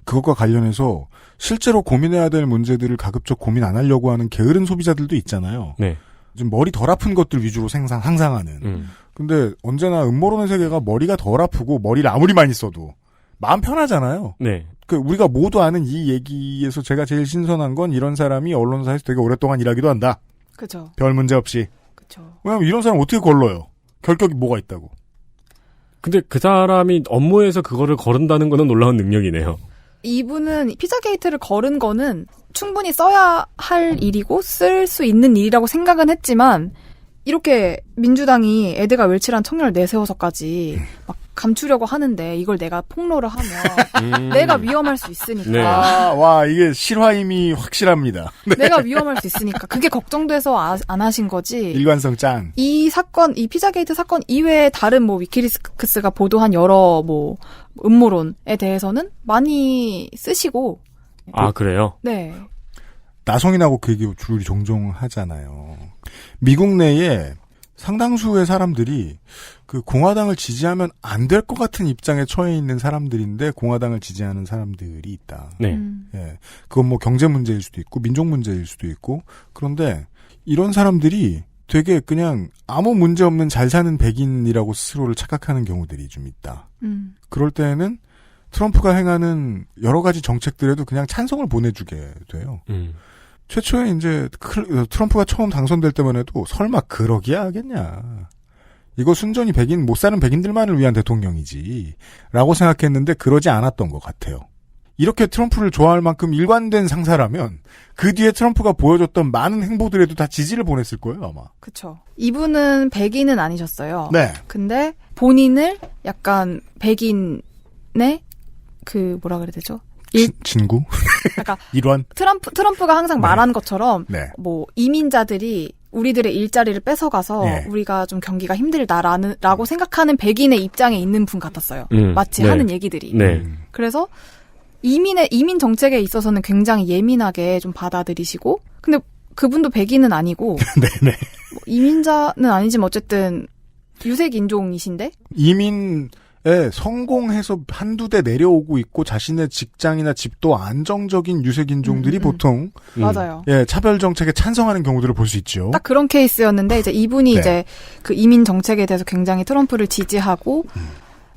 그것과 관련해서 실제로 고민해야 될 문제들을 가급적 고민 안 하려고 하는 게으른 소비자들도 있잖아요. 네. 좀 머리 덜 아픈 것들 위주로 상상하는. 근데 언제나 음모론의 세계가 머리가 덜 아프고 머리를 아무리 많이 써도 마음 편하잖아요. 네. 우리가 모두 아는 이 얘기에서 제가 제일 신선한 건 이런 사람이 언론사에서 되게 오랫동안 일하기도 한다. 그죠. 별 문제 없이. 그죠. 왜냐면 이런 사람 어떻게 걸러요? 결격이 뭐가 있다고. 근데 그 사람이 업무에서 그거를 거른다는 거는 놀라운 능력이네요. 이분은 피자게이트를 거른 거는 충분히 써야 할 일이고 쓸 수 있는 일이라고 생각은 했지만 이렇게 민주당이 에드가 웰치란 청년을 내세워서까지 막 감추려고 하는데 이걸 내가 폭로를 하면 내가 위험할 수 있으니까. 네. 와 이게 실화임이 확실합니다. 네. 내가 위험할 수 있으니까. 그게 걱정돼서 안 하신 거지. 일관성 짠. 이 사건, 이 피자게이트 사건 이외에 다른 위키리스크스가 보도한 여러 음모론에 대해서는 많이 쓰시고. 아, 그래요? 네. 나성이 나고 그 얘기 줄이 종종 하잖아요. 미국 내에 상당수의 사람들이 그 공화당을 지지하면 안 될 것 같은 입장에 처해 있는 사람들인데 공화당을 지지하는 사람들이 있다. 네. 예. 그건 뭐 경제 문제일 수도 있고 민족 문제일 수도 있고 그런데 이런 사람들이 되게 그냥 아무 문제 없는 잘 사는 백인이라고 스스로를 착각하는 경우들이 좀 있다. 그럴 때에는 트럼프가 행하는 여러 가지 정책들에도 그냥 찬성을 보내주게 돼요. 최초에 이제 트럼프가 처음 당선될 때만 해도 설마 그러기야 하겠냐. 이거 순전히 못 사는 백인들만을 위한 대통령이지 라고 생각했는데 그러지 않았던 것 같아요. 이렇게 트럼프를 좋아할 만큼 일관된 상사라면 그 뒤에 트럼프가 보여줬던 많은 행보들에도 다 지지를 보냈을 거예요 아마. 그쵸. 이분은 백인은 아니셨어요. 네. 근데 본인을 약간 백인의 뭐라 그래야 되죠? 친구? 그러니까 일원? 트럼프가 항상 말한 것처럼 네. 뭐 이민자들이 우리들의 일자리를 뺏어가서 우리가 좀 경기가 힘들다라고 생각하는 백인의 입장에 있는 분 같았어요. 마치 하는 얘기들이. 네. 그래서 이민 정책에 있어서는 굉장히 예민하게 좀 받아들이시고 근데 그분도 백인은 아니고 네네. 뭐 이민자는 아니지만 어쨌든 유색 인종이신데 성공해서 한두 대 내려오고 있고 자신의 직장이나 집도 안정적인 유색인종들이 보통 맞아요. 예, 차별 정책에 찬성하는 경우들을 볼 수 있죠. 딱 그런 케이스였는데 이제 이분이 이제 그 이민 정책에 대해서 굉장히 트럼프를 지지하고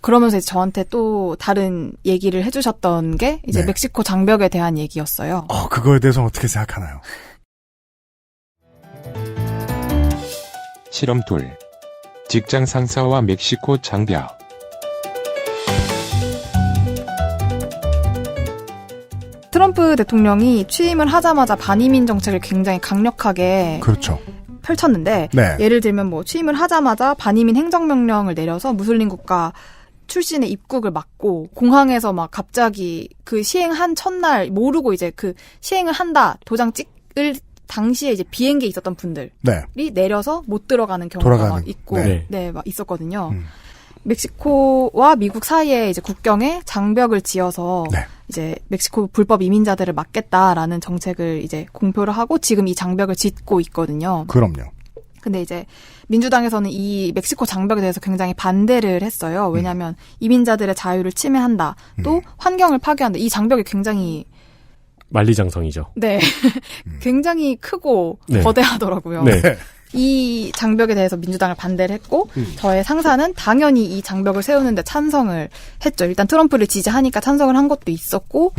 그러면서 이제 저한테 또 다른 얘기를 해주셨던 게 이제 멕시코 장벽에 대한 얘기였어요. 그거에 대해서는 어떻게 생각하나요? 실험 둘. 직장 상사와 멕시코 장벽. 트럼프 대통령이 취임을 하자마자 반이민 정책을 굉장히 강력하게 그렇죠. 펼쳤는데 예를 들면 뭐 취임을 하자마자 반이민 행정명령을 내려서 무슬림 국가 출신의 입국을 막고 공항에서 막 갑자기 그 시행한 첫날 모르고 이제 그 시행을 한다 도장 찍을 당시에 이제 비행기에 있었던 분들이 내려서 못 들어가는 경우가 막 있고 막 있었거든요. 멕시코와 미국 사이에 이제 국경에 장벽을 지어서 이제 멕시코 불법 이민자들을 막겠다라는 정책을 이제 공표를 하고 지금 이 장벽을 짓고 있거든요. 그럼요. 근데 이제 민주당에서는 이 멕시코 장벽에 대해서 굉장히 반대를 했어요. 왜냐하면 이민자들의 자유를 침해한다. 또 환경을 파괴한다. 이 장벽이 굉장히 만리장성이죠. 네. 굉장히 크고 거대하더라고요. 네. 이 장벽에 대해서 민주당을 반대를 했고 저의 상사는 당연히 이 장벽을 세우는데 찬성을 했죠. 일단 트럼프를 지지하니까 찬성을 한 것도 있었고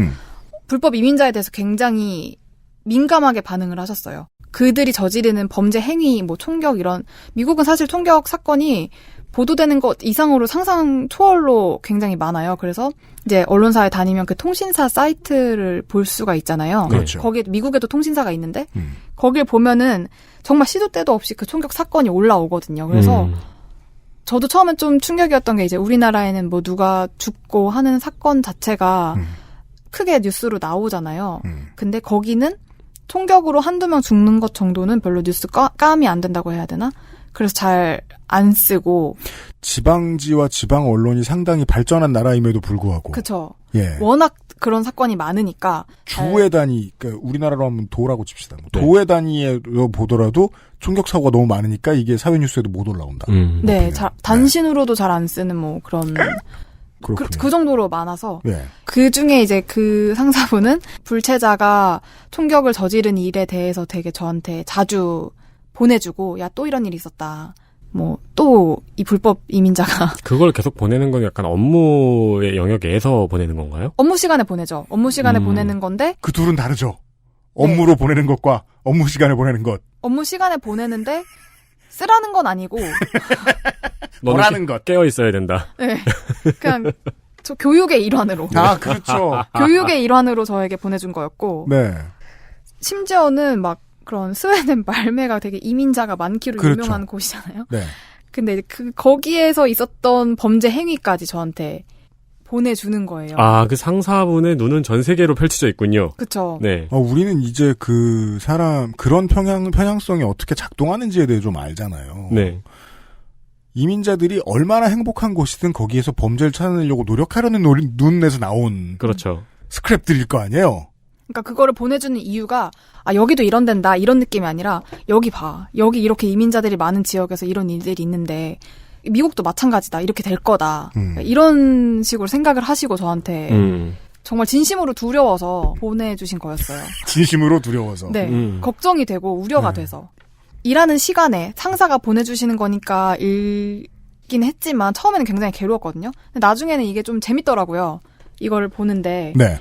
불법 이민자에 대해서 굉장히 민감하게 반응을 하셨어요. 그들이 저지르는 범죄 행위, 뭐 총격 이런 미국은 사실 총격 사건이 보도되는 것 이상으로 상상 초월로 굉장히 많아요. 그래서 이제 언론사에 다니면 그 통신사 사이트를 볼 수가 있잖아요. 그렇죠. 거기에 미국에도 통신사가 있는데 거길 보면은 정말 시도 때도 없이 그 총격 사건이 올라오거든요. 그래서 저도 처음엔 좀 충격이었던 게 이제 우리나라에는 뭐 누가 죽고 하는 사건 자체가 크게 뉴스로 나오잖아요. 근데 거기는 총격으로 한두 명 죽는 것 정도는 별로 뉴스 감이 안 된다고 해야 되나? 그래서 잘 안 쓰고. 지방지와 지방 언론이 상당히 발전한 나라임에도 불구하고. 그쵸. 예. 워낙 그런 사건이 많으니까. 주의 단위, 그러니까 우리나라로 하면 도라고 칩시다. 도의 단위로 보더라도 총격 사고가 너무 많으니까 이게 사회 뉴스에도 못 올라온다. 네, 단신으로도 잘 안 쓰는 뭐 그런. 그 정도로 많아서 예. 그 중에 이제 그 상사분은 불체자가 총격을 저지른 일에 대해서 되게 저한테 자주 보내주고 야 또 이런 일이 있었다. 뭐 또 이 불법 이민자가 그걸 계속 보내는 건 약간 업무의 영역에서 보내는 건가요? 업무 시간에 보내죠. 업무 시간에 보내는 건데 그 둘은 다르죠. 업무로 네. 보내는 것과 업무 시간에 보내는 것. 업무 시간에 보내는데 쓰라는 건 아니고 뭐라는 것 깨어 있어야 된다. 네, 그냥 저 교육의 일환으로. 아 그렇죠. 교육의 일환으로 저에게 보내준 거였고. 네. 심지어는 막 그런 스웨덴 말메가 되게 이민자가 많기로 그렇죠. 유명한 곳이잖아요. 네. 근데 거기에서 있었던 범죄 행위까지 저한테 보내주는 거예요. 아, 그 상사분의 눈은 전 세계로 펼쳐져 있군요. 그쵸. 네. 우리는 이제 그 사람, 그런 편향성이 어떻게 작동하는지에 대해 좀 알잖아요. 네. 이민자들이 얼마나 행복한 곳이든 거기에서 범죄를 찾아내려고 노력하려는 눈에서 나온. 그렇죠. 스크랩들일 거 아니에요? 그러니까 그거를 보내주는 이유가 여기도 이런 데다 이런 느낌이 아니라 여기 봐. 여기 이렇게 이민자들이 많은 지역에서 이런 일들이 있는데 미국도 마찬가지다. 이렇게 될 거다. 그러니까 이런 식으로 생각을 하시고 저한테 정말 진심으로 두려워서 보내주신 거였어요. 진심으로 두려워서. 네. 걱정이 되고 우려가 돼서. 일하는 시간에 상사가 보내주시는 거니까 읽긴 했지만 처음에는 굉장히 괴로웠거든요. 근데 나중에는 이게 좀 재밌더라고요. 이거를 보는데. 네.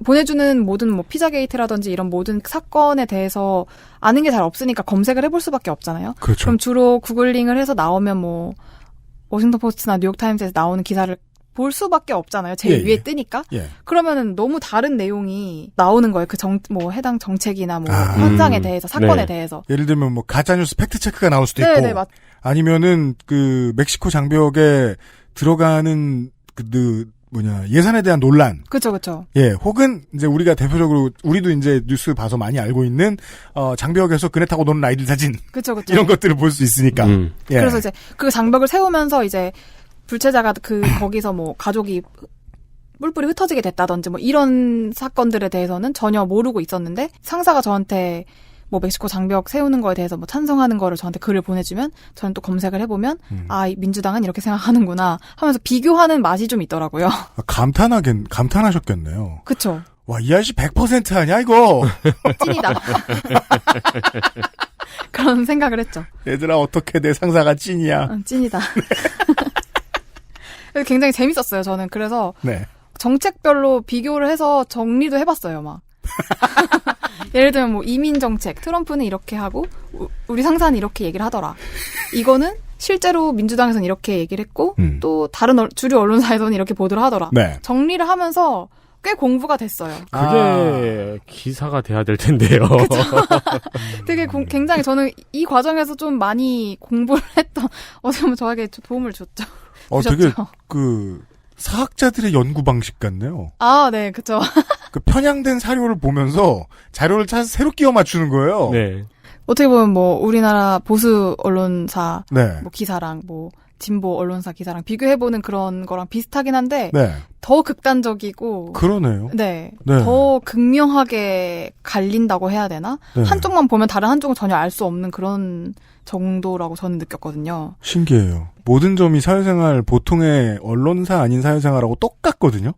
보내주는 모든 뭐 피자게이트라든지 이런 모든 사건에 대해서 아는 게 잘 없으니까 검색을 해볼 수밖에 없잖아요. 그렇죠. 그럼 주로 구글링을 해서 나오면 뭐 워싱턴 포스트나 뉴욕타임즈에서 나오는 기사를 볼 수밖에 없잖아요. 제일 위에 뜨니까. 예. 그러면은 너무 다른 내용이 나오는 거예요. 그 뭐 해당 정책이나 뭐 현장에 대해서 사건에 대해서. 예를 들면 뭐 가짜뉴스 팩트 체크가 나올 수도 네, 있고. 네, 아니면은 그 멕시코 장벽에 들어가는 예산에 대한 논란. 그쵸. 예, 혹은 이제 우리가 대표적으로 우리도 이제 뉴스 봐서 많이 알고 있는 장벽에서 그네 타고 노는 아이들 사진. 그쵸. 이런 것들을 볼 수 있으니까. 예. 그래서 이제 그 장벽을 세우면서 이제 불체자가 거기서 뭐 가족이 뿔뿔이 흩어지게 됐다든지 뭐 이런 사건들에 대해서는 전혀 모르고 있었는데 상사가 저한테 뭐 멕시코 장벽 세우는 거에 대해서 뭐 찬성하는 거를 저한테 글을 보내주면 저는 또 검색을 해보면 민주당은 이렇게 생각하는구나 하면서 비교하는 맛이 좀 있더라고요. 감탄하셨겠네요. 그쵸. 와, 이 아저씨 100% 아니야 이거. 찐이다. 그런 생각을 했죠. 얘들아 어떻게 내 상사가 찐이야. 찐이다. 굉장히 재밌었어요 저는. 그래서 네. 정책별로 비교를 해서 정리도 해봤어요 막. 예를 들면 뭐 이민 정책 트럼프는 이렇게 하고 우리 상사는 이렇게 얘기를 하더라. 이거는 실제로 민주당에서는 이렇게 얘기를 했고 또 다른 주류 언론사에서는 이렇게 보도를 하더라. 네. 정리를 하면서 꽤 공부가 됐어요. 그게 기사가 돼야 될 텐데요. 되게 굉장히 저는 이 과정에서 좀 많이 공부를 했던 어떻게 보면 저에게 도움을 줬죠. 되게 사학자들의 연구 방식 같네요. 아, 네, 그쵸. 그 편향된 사료를 보면서 자료를 찾아서 새로 끼워 맞추는 거예요. 네. 어떻게 보면 뭐 우리나라 보수 언론사 네. 뭐 기사랑 뭐 진보 언론사 기사랑 비교해보는 그런 거랑 비슷하긴 한데 네. 더 극단적이고 그러네요. 네. 네. 더 극명하게 갈린다고 해야 되나? 네. 한쪽만 보면 다른 한쪽은 전혀 알 수 없는 그런 정도라고 저는 느꼈거든요. 신기해요. 모든 점이 사회생활 보통의 언론사 아닌 사회생활하고 똑같거든요.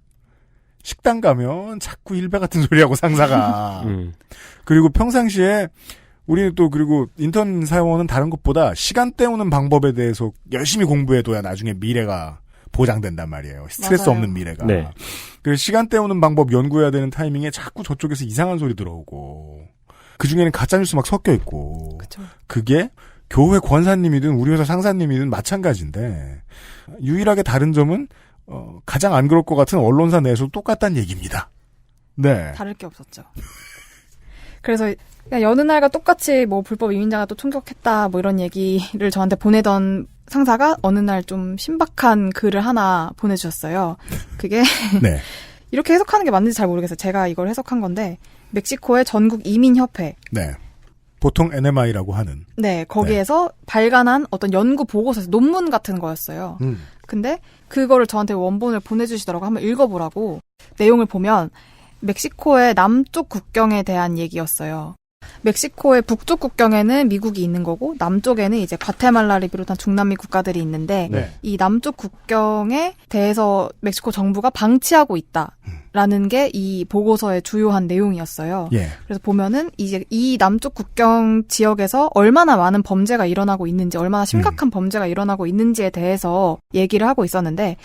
식당 가면 자꾸 일배 같은 소리하고 상사가. 그리고 평상시에 우리는 또 그리고 인턴 사원은 다른 것보다 시간 때우는 방법에 대해서 열심히 공부해둬야 나중에 미래가 보장된단 말이에요. 스트레스 맞아요. 없는 미래가. 네. 그래서 시간 때우는 방법 연구해야 되는 타이밍에 자꾸 저쪽에서 이상한 소리 들어오고 그중에는 가짜뉴스 막 섞여 있고 그쵸. 그게 교회 권사님이든 우리 회사 상사님이든 마찬가지인데 유일하게 다른 점은 가장 안 그럴 것 같은 언론사 내에서도 똑같다는 얘기입니다. 네. 다를 게 없었죠. 그래서 그냥 여느 날과 똑같이 뭐 불법 이민자가 또 총격했다 뭐 이런 얘기를 저한테 보내던 상사가 어느 날 좀 신박한 글을 하나 보내주셨어요. 그게 네. 이렇게 해석하는 게 맞는지 잘 모르겠어요. 제가 이걸 해석한 건데 멕시코의 전국 이민협회. 네. 보통 NMI라고 하는. 네, 거기에서 발간한 어떤 연구 보고서에서 논문 같은 거였어요. 근데 그거를 저한테 원본을 보내주시더라고. 한번 읽어보라고. 내용을 보면 멕시코의 남쪽 국경에 대한 얘기였어요. 멕시코의 북쪽 국경에는 미국이 있는 거고 남쪽에는 이제 과테말라를 비롯한 중남미 국가들이 있는데 네. 이 남쪽 국경에 대해서 멕시코 정부가 방치하고 있다라는 게 이 보고서의 주요한 내용이었어요. 예. 그래서 보면은 이제 이 남쪽 국경 지역에서 얼마나 많은 범죄가 일어나고 있는지, 얼마나 심각한 범죄가 일어나고 있는지에 대해서 얘기를 하고 있었는데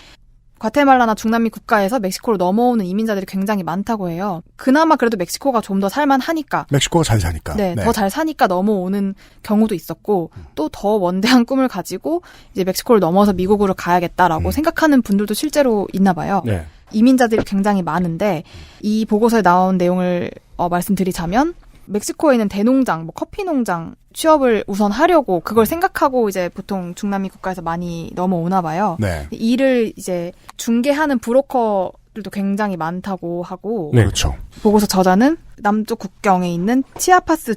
과테말라나 중남미 국가에서 멕시코로 넘어오는 이민자들이 굉장히 많다고 해요. 그나마 그래도 멕시코가 좀 더 살만하니까. 멕시코가 잘 사니까. 네, 더 잘 사니까 넘어오는 경우도 있었고 또 더 원대한 꿈을 가지고 이제 멕시코를 넘어서 미국으로 가야겠다라고 생각하는 분들도 실제로 있나 봐요. 네. 이민자들이 굉장히 많은데 이 보고서에 나온 내용을 말씀드리자면 멕시코에 있는 대농장, 뭐 커피 농장 취업을 우선 하려고 그걸 생각하고 이제 보통 중남미 국가에서 많이 넘어오나 봐요. 네. 이를 이제 중개하는 브로커들도 굉장히 많다고 하고. 네. 그렇죠. 보고서 저자는 남쪽 국경에 있는 치아파스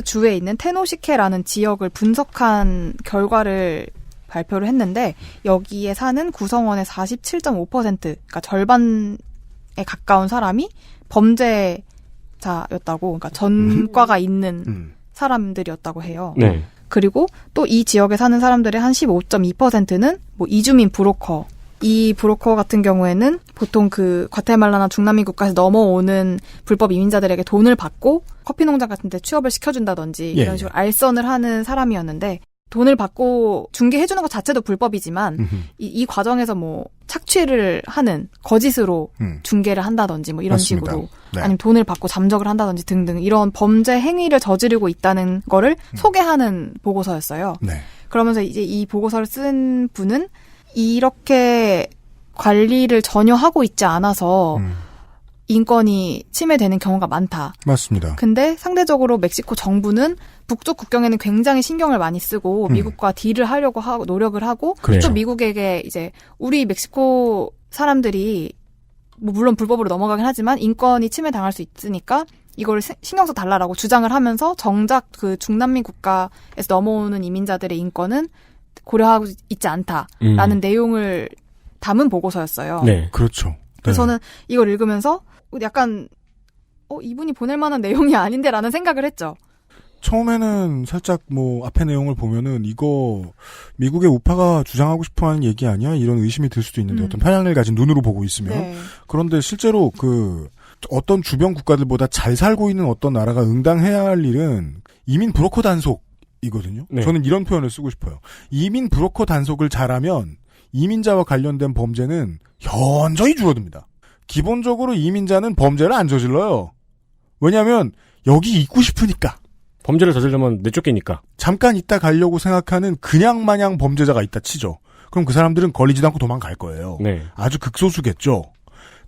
주에 있는 테노시케라는 지역을 분석한 결과를 발표를 했는데 여기에 사는 구성원의 47.5%, 그러니까 절반에 가까운 사람이 범죄자였다고, 그러니까 전과가 있는 사람들이었다고 해요. 네. 그리고 또 이 지역에 사는 사람들의 한 15.2%는 뭐 이주민 브로커. 이 브로커 같은 경우에는 보통 그 과테말라나 중남미 국가에서 넘어오는 불법 이민자들에게 돈을 받고 커피 농장 같은 데 취업을 시켜준다든지 이런 식으로 알선을 하는 사람이었는데 돈을 받고 중개해주는 것 자체도 불법이지만 이 과정에서 뭐 착취를 하는 거짓으로 중개를 한다든지 뭐 이런 맞습니다. 식으로 네. 아니면 돈을 받고 잠적을 한다든지 등등 이런 범죄 행위를 저지르고 있다는 거를 소개하는 보고서였어요. 네. 그러면서 이제 이 보고서를 쓴 분은 이렇게 관리를 전혀 하고 있지 않아서 인권이 침해되는 경우가 많다. 맞습니다. 근데 상대적으로 멕시코 정부는 북쪽 국경에는 굉장히 신경을 많이 쓰고 미국과 딜을 하려고 하고 노력을 하고 그렇죠. 또 미국에게 이제 우리 멕시코 사람들이 뭐 물론 불법으로 넘어가긴 하지만 인권이 침해당할 수 있으니까 이걸 신경 써 달라라고 주장을 하면서 정작 그 중남미 국가에서 넘어오는 이민자들의 인권은 고려하고 있지 않다라는 내용을 담은 보고서였어요. 네. 그렇죠. 그래서 저는 이걸 읽으면서 약간 이분이 보낼 만한 내용이 아닌데라는 생각을 했죠. 처음에는 살짝 뭐 앞에 내용을 보면은 이거 미국의 우파가 주장하고 싶어하는 얘기 아니야? 이런 의심이 들 수도 있는데 어떤 편향을 가진 눈으로 보고 있으면 네. 그런데 실제로 그 어떤 주변 국가들보다 잘 살고 있는 어떤 나라가 응당해야 할 일은 이민 브로커 단속이거든요. 네. 저는 이런 표현을 쓰고 싶어요. 이민 브로커 단속을 잘하면 이민자와 관련된 범죄는 현저히 줄어듭니다. 기본적으로 이민자는 범죄를 안 저질러요. 왜냐하면 여기 있고 싶으니까. 범죄를 저지르면 내쫓기니까. 잠깐 있다 가려고 생각하는 그냥 마냥 범죄자가 있다 치죠. 그럼 그 사람들은 걸리지도 않고 도망갈 거예요. 네. 아주 극소수겠죠.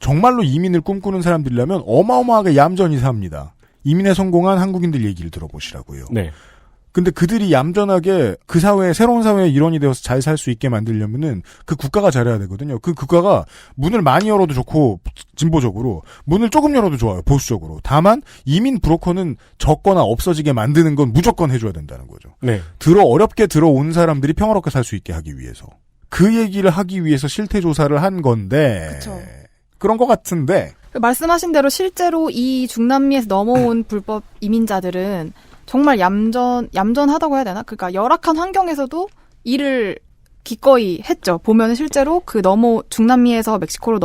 정말로 이민을 꿈꾸는 사람들이라면 어마어마하게 얌전히 삽니다. 이민에 성공한 한국인들 얘기를 들어보시라고요. 네. 근데 그들이 얌전하게 그 사회에 새로운 사회의 일원이 되어서 잘 살 수 있게 만들려면은 그 국가가 잘해야 되거든요. 그 국가가 문을 많이 열어도 좋고 진보적으로 문을 조금 열어도 좋아요. 보수적으로. 다만 이민 브로커는 적거나 없어지게 만드는 건 무조건 해줘야 된다는 거죠. 네. 어렵게 들어온 사람들이 평화롭게 살 수 있게 하기 위해서. 그 얘기를 하기 위해서 실태 조사를 한 건데. 그쵸. 그런 것 같은데. 말씀하신 대로 실제로 이 중남미에서 넘어온 불법 이민자들은 정말 얌전하다고 해야 되나? 그러니까 열악한 환경에서도 일을 기꺼이 했죠. 보면 실제로 그 중남미에서 멕시코로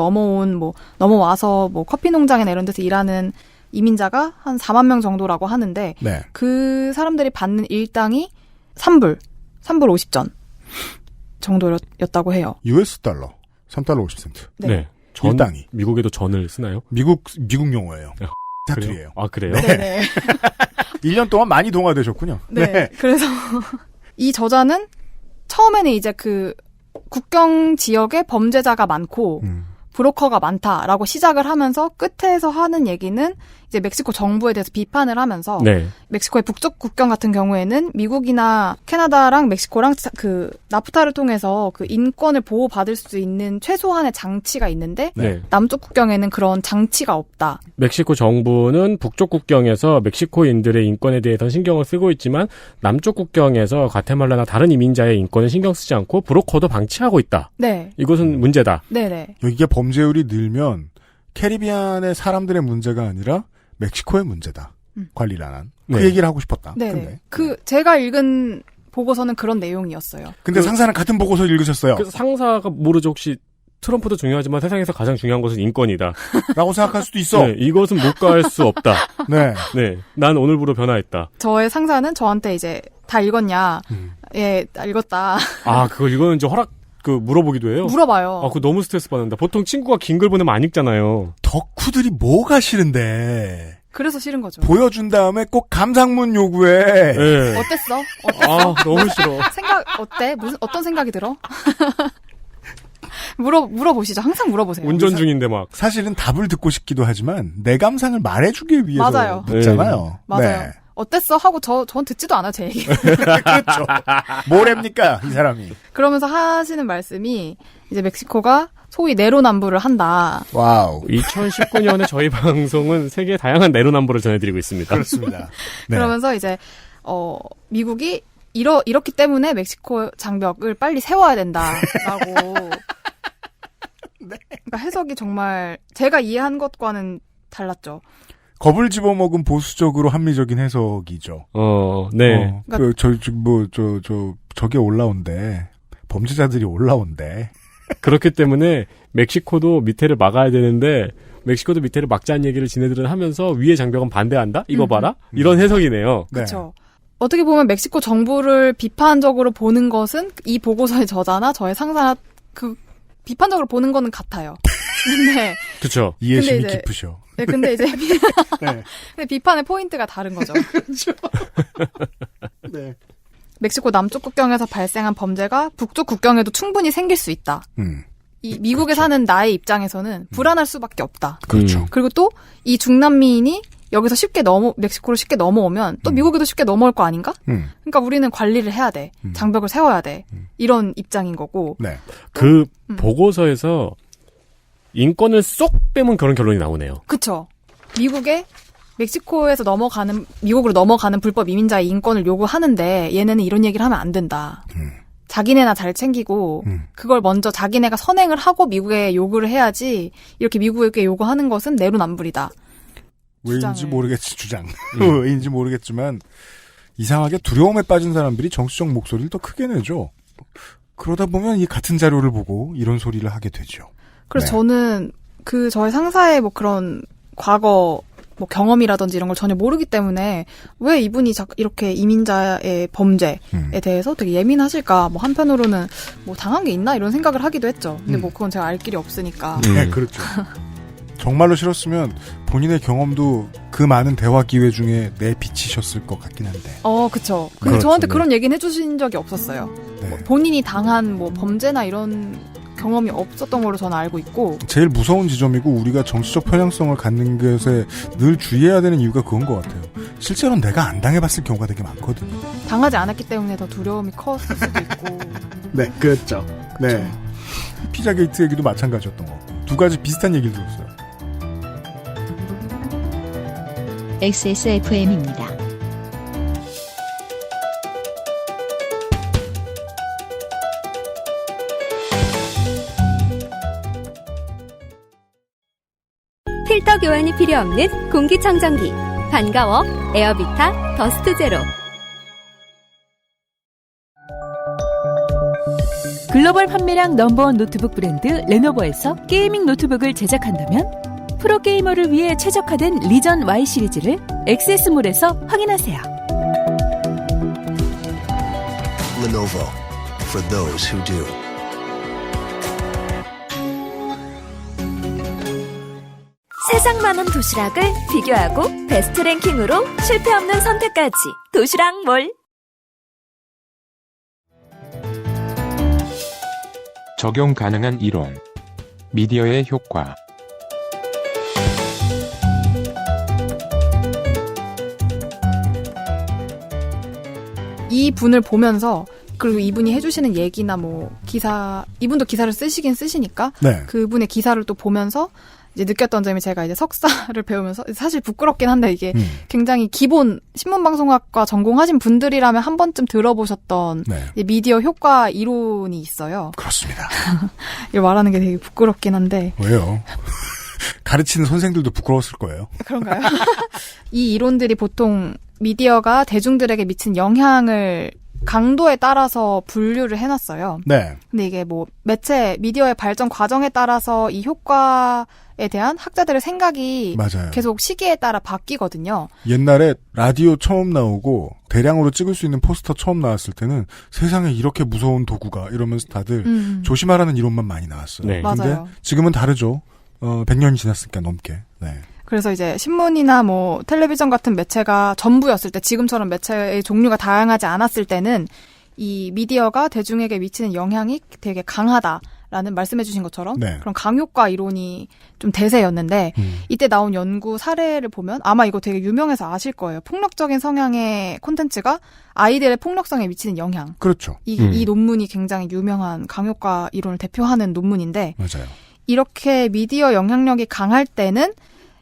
넘어와서 커피 농장이나 이런 데서 일하는 이민자가 한 4만 명 정도라고 하는데 네. 그 사람들이 받는 일당이 3불 50전 정도였다고 해요. US 달러 3달러 50센트. 네. 네. 일당이. 미국에도 전을 쓰나요? 미국 용어예요. 사투리예요. 아, 그래요? 네네. 1년 동안 많이 동화되셨군요. 네. 그래서 이 저자는 처음에는 이제 그 국경 지역에 범죄자가 많고 브로커가 많다라고 시작을 하면서 끝에서 하는 얘기는 이제 멕시코 정부에 대해서 비판을 하면서 네. 멕시코의 북쪽 국경 같은 경우에는 미국이나 캐나다랑 멕시코랑 그 나프타를 통해서 그 인권을 보호받을 수 있는 최소한의 장치가 있는데 네. 남쪽 국경에는 그런 장치가 없다. 멕시코 정부는 북쪽 국경에서 멕시코인들의 인권에 대해서 신경을 쓰고 있지만 남쪽 국경에서 과테말라나 다른 이민자의 인권을 신경 쓰지 않고 브로커도 방치하고 있다. 네. 이것은 문제다. 네네. 여기가 범죄율이 늘면 캐리비안의 사람들의 문제가 아니라 멕시코의 문제다. 관리를 안 한. 그 네. 얘기를 하고 싶었다. 네. 근데. 그 제가 읽은 보고서는 그런 내용이었어요. 근데 상사는 같은 보고서 읽으셨어요. 그래서 상사가 모르죠. 혹시 트럼프도 중요하지만 세상에서 가장 중요한 것은 인권이다. 라고 생각할 수도 있어. 네, 이것은 묵과할 수 없다. 네. 네. 난 오늘부로 변화했다. 저의 상사는 저한테 이제 다 읽었냐. 예, 다 읽었다. 아, 그걸 이거는 이제 물어보기도 해요? 물어봐요. 아, 그거 너무 스트레스 받는다. 보통 친구가 긴 글 보내면 안 읽잖아요. 덕후들이 뭐가 싫은데. 그래서 싫은 거죠. 보여준 다음에 꼭 감상문 요구해. 네. 어땠어? 아, 너무 싫어. 생각 어때? 어떤 생각이 들어? 물어보시죠. 항상 물어보세요. 운전 중인데 막. 사실은 답을 듣고 싶기도 하지만 내 감상을 말해주기 위해서 맞아요. 묻잖아요. 네. 맞아요. 네. 어땠어? 하고 전 듣지도 않아요, 제 얘기. 그렇죠. 뭐랍니까, 이 사람이. 그러면서 하시는 말씀이 이제 멕시코가 소위 내로남불을 한다. 와우. 2019년에 저희 방송은 세계의 다양한 내로남불을 전해드리고 있습니다. 그렇습니다. 네. 그러면서 이제 미국이 이렇기 때문에 멕시코 장벽을 빨리 세워야 된다라고. 네. 그러니까 해석이 정말 제가 이해한 것과는 달랐죠. 겁을 집어먹은 보수적으로 합리적인 해석이죠. 네. 저게 올라온대. 범죄자들이 올라온대. 그렇기 때문에 멕시코도 밑에를 막아야 되는데 멕시코도 밑에를 막자는 얘기를 지네들은 하면서 위에 장벽은 반대한다? 이거 봐라? 이런 해석이네요. 그렇죠. 어떻게 보면 멕시코 정부를 비판적으로 보는 것은 이 보고서의 저자나 저의 상사나 그 비판적으로 보는 거는 같아요. 근데 그렇죠. 이해심이 깊으셔. 네, 근데 이제 네. 근데 비판의 포인트가 다른 거죠. 그렇죠. 네. 멕시코 남쪽 국경에서 발생한 범죄가 북쪽 국경에도 충분히 생길 수 있다. 이 미국에 그렇죠. 사는 나의 입장에서는 불안할 수밖에 없다. 그렇죠. 그리고 또 이 중남미인이 여기서 멕시코로 쉽게 넘어오면 또 미국에도 쉽게 넘어올 거 아닌가? 그러니까 우리는 관리를 해야 돼. 장벽을 세워야 돼. 이런 입장인 거고. 네. 그 보고서에서 인권을 쏙 빼면 그런 결론이 나오네요. 그쵸. 멕시코에서 미국으로 넘어가는 불법 이민자의 인권을 요구하는데 얘네는 이런 얘기를 하면 안 된다. 자기네나 잘 챙기고 그걸 먼저 자기네가 선행을 하고 미국에 요구를 해야지 이렇게 미국에게 요구하는 것은 내로남불이다. 왜인지 모르겠지 주장. 왜인지 모르겠지만 이상하게 두려움에 빠진 사람들이 정치적 목소리를 더 크게 내죠. 그러다 보면 이 같은 자료를 보고 이런 소리를 하게 되죠. 그래서 네. 저는 저의 상사의 그런 과거 경험이라든지 이런 걸 전혀 모르기 때문에 왜 이분이 이렇게 이민자의 범죄에 대해서 되게 예민하실까? 한편으로는 당한 게 있나? 이런 생각을 하기도 했죠. 근데 그건 제가 알 길이 없으니까. 네, 그렇죠. 정말로 싫었으면 본인의 경험도 그 많은 대화 기회 중에 내비치셨을 것 같긴 한데. 그쵸. 근데 그렇죠, 저한테 네. 그런 얘기는 해주신 적이 없었어요. 네. 본인이 당한 범죄나 이런 경험이 없었던 걸로 저는 알고 있고. 제일 무서운 지점이고 우리가 정치적 편향성을 갖는 것에 늘 주의해야 되는 이유가 그건 것 같아요. 실제로는 내가 안 당해봤을 경우가 되게 많거든요. 당하지 않았기 때문에 더 두려움이 컸을 수도 있고. 네, 그렇죠. 네. 피자 게이트 얘기도 마찬가지였던 거. 두 가지 비슷한 얘기를 들었어요. XSFM입니다. 필터 교환이 필요 없는 공기청정기. 반가워 에어비타 더스트 제로. 글로벌 판매량 넘버원 노트북 브랜드 레노버에서 게이밍 노트북을 제작한다면 프로게이머를 위해 최적화된 리전 Y 시리즈를 액세스몰에서 확인하세요. Lenovo for those who do. 세상 많은 도시락을 비교하고 베스트 랭킹으로 실패 없는 선택까지 도시락몰. 적용 가능한 이론. 미디어의 효과. 이 분을 보면서 그리고 이분이 해주시는 얘기나 뭐 기사, 이분도 기사를 쓰시긴 쓰시니까 네. 그분의 기사를 또 보면서 이제 느꼈던 점이 제가 이제 석사를 배우면서 사실 부끄럽긴 한데 이게 굉장히 기본 신문방송학과 전공하신 분들이라면 한 번쯤 들어보셨던 네. 미디어 효과 이론이 있어요. 그렇습니다. 이거 말하는 게 되게 부끄럽긴 한데. 왜요? 가르치는 선생들도 부끄러웠을 거예요. 그런가요? 이 이론들이 보통 미디어가 대중들에게 미친 영향을 강도에 따라서 분류를 해놨어요. 네. 근데 이게 뭐 매체, 미디어의 발전 과정에 따라서 이 효과에 대한 학자들의 생각이 맞아요. 계속 시기에 따라 바뀌거든요. 옛날에 라디오 처음 나오고 대량으로 찍을 수 있는 포스터 처음 나왔을 때는 세상에 이렇게 무서운 도구가 이러면서 다들 조심하라는 이론만 많이 나왔어요. 네. 근데 맞아요. 지금은 다르죠. 100년이 지났으니까 넘게. 네. 그래서 이제 신문이나 뭐 텔레비전 같은 매체가 전부였을 때, 지금처럼 매체의 종류가 다양하지 않았을 때는 이 미디어가 대중에게 미치는 영향이 되게 강하다라는 말씀해 주신 것처럼 네. 그런 강효과 이론이 좀 대세였는데 이때 나온 연구 사례를 보면 아마 이거 되게 유명해서 아실 거예요. 폭력적인 성향의 콘텐츠가 아이들의 폭력성에 미치는 영향. 그렇죠. 이 논문이 굉장히 유명한 강효과 이론을 대표하는 논문인데 맞아요. 이렇게 미디어 영향력이 강할 때는